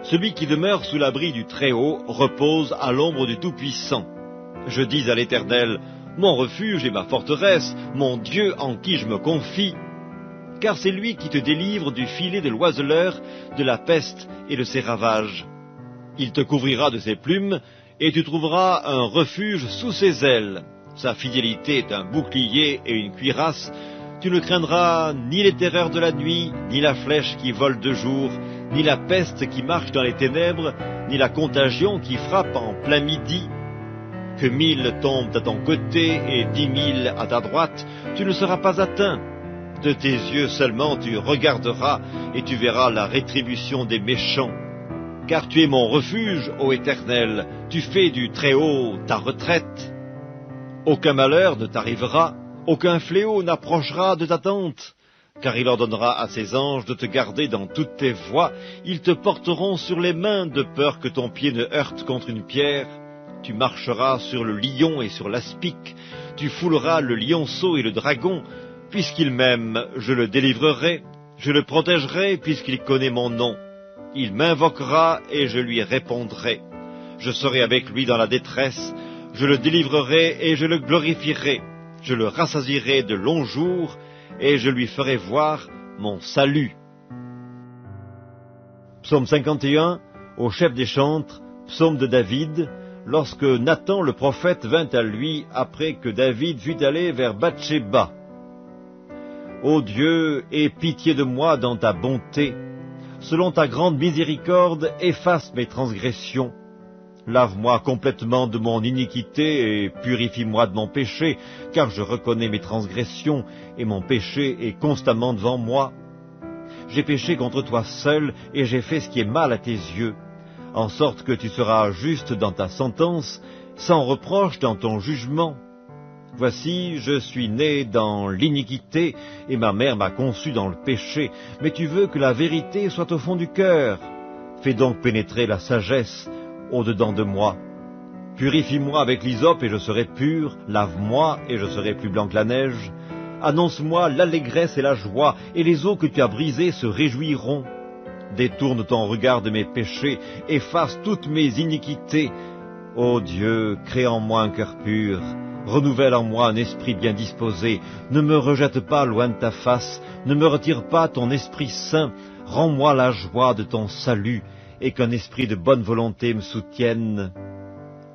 Celui qui demeure sous l'abri du Très-Haut repose à l'ombre du Tout-Puissant. Je dis à l'Éternel, mon refuge et ma forteresse, mon Dieu en qui je me confie. Car c'est lui qui te délivre du filet de l'oiseleur, de la peste et de ses ravages. Il te couvrira de ses plumes, et tu trouveras un refuge sous ses ailes. Sa fidélité est un bouclier et une cuirasse. Tu ne craindras ni les terreurs de la nuit, ni la flèche qui vole de jour, ni la peste qui marche dans les ténèbres, ni la contagion qui frappe en plein midi. Que 1000 tombent à ton côté et 10 000 à ta droite, tu ne seras pas atteint. De tes yeux seulement tu regarderas et tu verras la rétribution des méchants. Car tu es mon refuge, ô Éternel, tu fais du Très-Haut ta retraite. Aucun malheur ne t'arrivera, aucun fléau n'approchera de ta tente. Car il ordonnera à ses anges de te garder dans toutes tes voies, ils te porteront sur les mains de peur que ton pied ne heurte contre une pierre. Tu marcheras sur le lion et sur l'aspic, tu fouleras le lionceau et le dragon. Puisqu'il m'aime, je le délivrerai, je le protégerai puisqu'il connaît mon nom. Il m'invoquera et je lui répondrai. Je serai avec lui dans la détresse, je le délivrerai et je le glorifierai. Je le rassasierai de longs jours et je lui ferai voir mon salut. Psaume 51, au chef des chantres, psaume de David, lorsque Nathan le prophète vint à lui après que David fut allé vers Bathsheba. Ô Dieu, aie pitié de moi dans ta bonté. Selon ta grande miséricorde, efface mes transgressions. Lave-moi complètement de mon iniquité et purifie-moi de mon péché, car je reconnais mes transgressions et mon péché est constamment devant moi. J'ai péché contre toi seul et j'ai fait ce qui est mal à tes yeux, en sorte que tu seras juste dans ta sentence, sans reproche dans ton jugement. Voici, je suis né dans l'iniquité, et ma mère m'a conçu dans le péché, mais tu veux que la vérité soit au fond du cœur. Fais donc pénétrer la sagesse au-dedans de moi. Purifie-moi avec l'hysope et je serai pur, lave-moi et je serai plus blanc que la neige. Annonce-moi l'allégresse et la joie, et les eaux que tu as brisées se réjouiront. Détourne ton regard de mes péchés, efface toutes mes iniquités. Ô Dieu, crée en moi un cœur pur. Renouvelle en moi un esprit bien disposé, ne me rejette pas loin de ta face, ne me retire pas ton Esprit Saint, rends-moi la joie de ton salut, et qu'un esprit de bonne volonté me soutienne.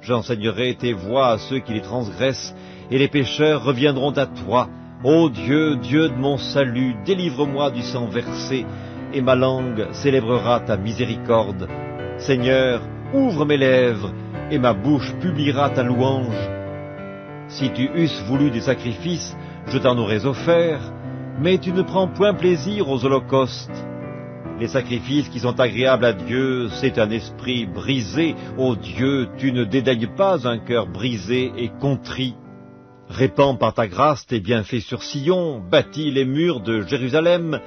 J'enseignerai tes voies à ceux qui les transgressent, et les pécheurs reviendront à toi. Ô Dieu, Dieu de mon salut, délivre-moi du sang versé, et ma langue célébrera ta miséricorde. Seigneur, ouvre mes lèvres, et ma bouche publiera ta louange. Si tu eusses voulu des sacrifices, je t'en aurais offert, mais tu ne prends point plaisir aux holocaustes. Les sacrifices qui sont agréables à Dieu, c'est un esprit brisé. Ô Dieu, tu ne dédaignes pas un cœur brisé et contrit. Répands par ta grâce tes bienfaits sur Sion, bâtis les murs de Jérusalem.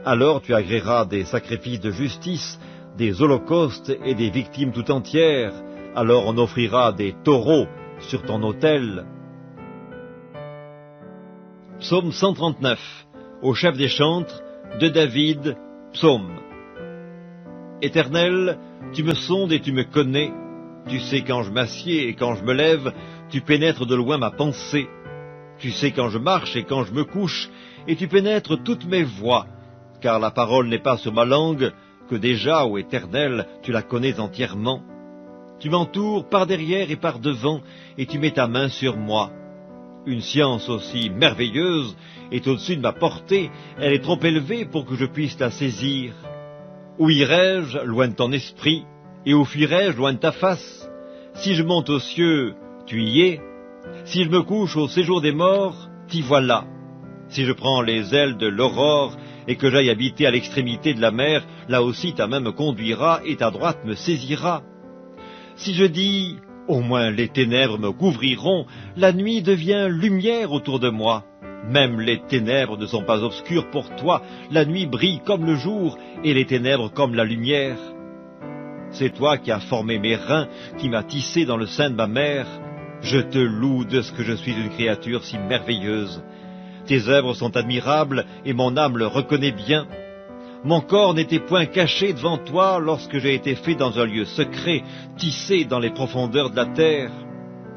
Alors tu agréeras des sacrifices de justice, des holocaustes et des victimes tout entières. Alors on offrira des taureaux sur ton autel. Psaume 139, au chef des chantres, de David, psaume. Éternel, tu me sondes et tu me connais. Tu sais quand je m'assieds et quand je me lève, tu pénètres de loin ma pensée. Tu sais quand je marche et quand je me couche, et tu pénètres toutes mes voies. Car la parole n'est pas sur ma langue, que déjà, ô Éternel, tu la connais entièrement. Tu m'entoures par derrière et par devant, et tu mets ta main sur moi. Une science aussi merveilleuse est au-dessus de ma portée, elle est trop élevée pour que je puisse la saisir. Où irai-je loin de ton esprit, et où fuirai-je loin de ta face? Si je monte aux cieux, tu y es. Si je me couche au séjour des morts, t'y voilà. Si je prends les ailes de l'aurore, et que j'aille habiter à l'extrémité de la mer, là aussi ta main me conduira, et ta droite me saisira. Si je dis, au moins les ténèbres me couvriront, la nuit devient lumière autour de moi. Même les ténèbres ne sont pas obscures pour toi, la nuit brille comme le jour, et les ténèbres comme la lumière. C'est toi qui as formé mes reins, qui m'as tissé dans le sein de ma mère. Je te loue de ce que je suis une créature si merveilleuse. Tes œuvres sont admirables, et mon âme le reconnaît bien. Mon corps n'était point caché devant toi lorsque j'ai été fait dans un lieu secret, tissé dans les profondeurs de la terre.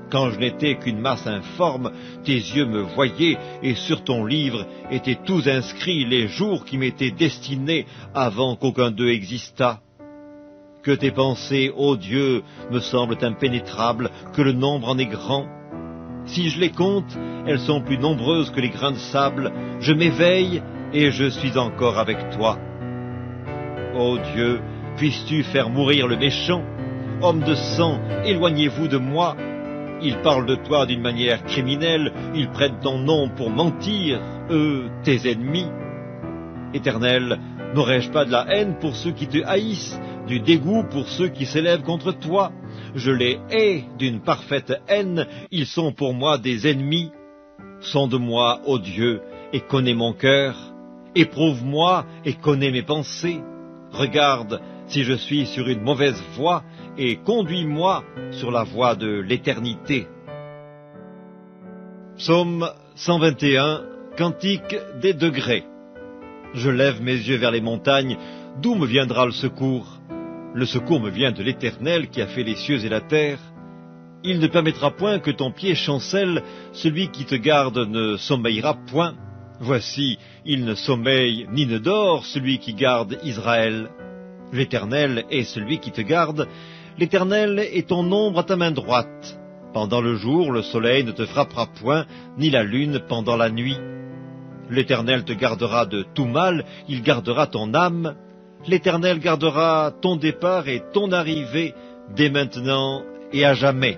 Quand je n'étais qu'une masse informe, tes yeux me voyaient, et sur ton livre étaient tous inscrits les jours qui m'étaient destinés avant qu'aucun d'eux existât. Que tes pensées, ô Dieu, me semblent impénétrables, que le nombre en est grand. Si je les compte, elles sont plus nombreuses que les grains de sable. Je m'éveille, et je suis encore avec toi. Ô Dieu, puisses-tu faire mourir le méchant? Homme de sang, éloignez-vous de moi. Ils parlent de toi d'une manière criminelle, ils prennent ton nom pour mentir, eux, tes ennemis. Éternel, n'aurais-je pas de la haine pour ceux qui te haïssent, du dégoût pour ceux qui s'élèvent contre toi? Je les hais d'une parfaite haine, ils sont pour moi des ennemis. Sonde-moi, ô Dieu, et connais mon cœur. Éprouve-moi et connais mes pensées. Regarde si je suis sur une mauvaise voie, et conduis-moi sur la voie de l'éternité. Psaume 121, Cantique des degrés. Je lève mes yeux vers les montagnes, d'où me viendra le secours? Le secours me vient de l'Éternel qui a fait les cieux et la terre. Il ne permettra point que ton pied chancelle, celui qui te garde ne sommeillera point. Voici, il ne sommeille ni ne dort, celui qui garde Israël. L'Éternel est celui qui te garde, l'Éternel est ton ombre à ta main droite. Pendant le jour, le soleil ne te frappera point, ni la lune pendant la nuit. L'Éternel te gardera de tout mal, il gardera ton âme. L'Éternel gardera ton départ et ton arrivée, dès maintenant et à jamais.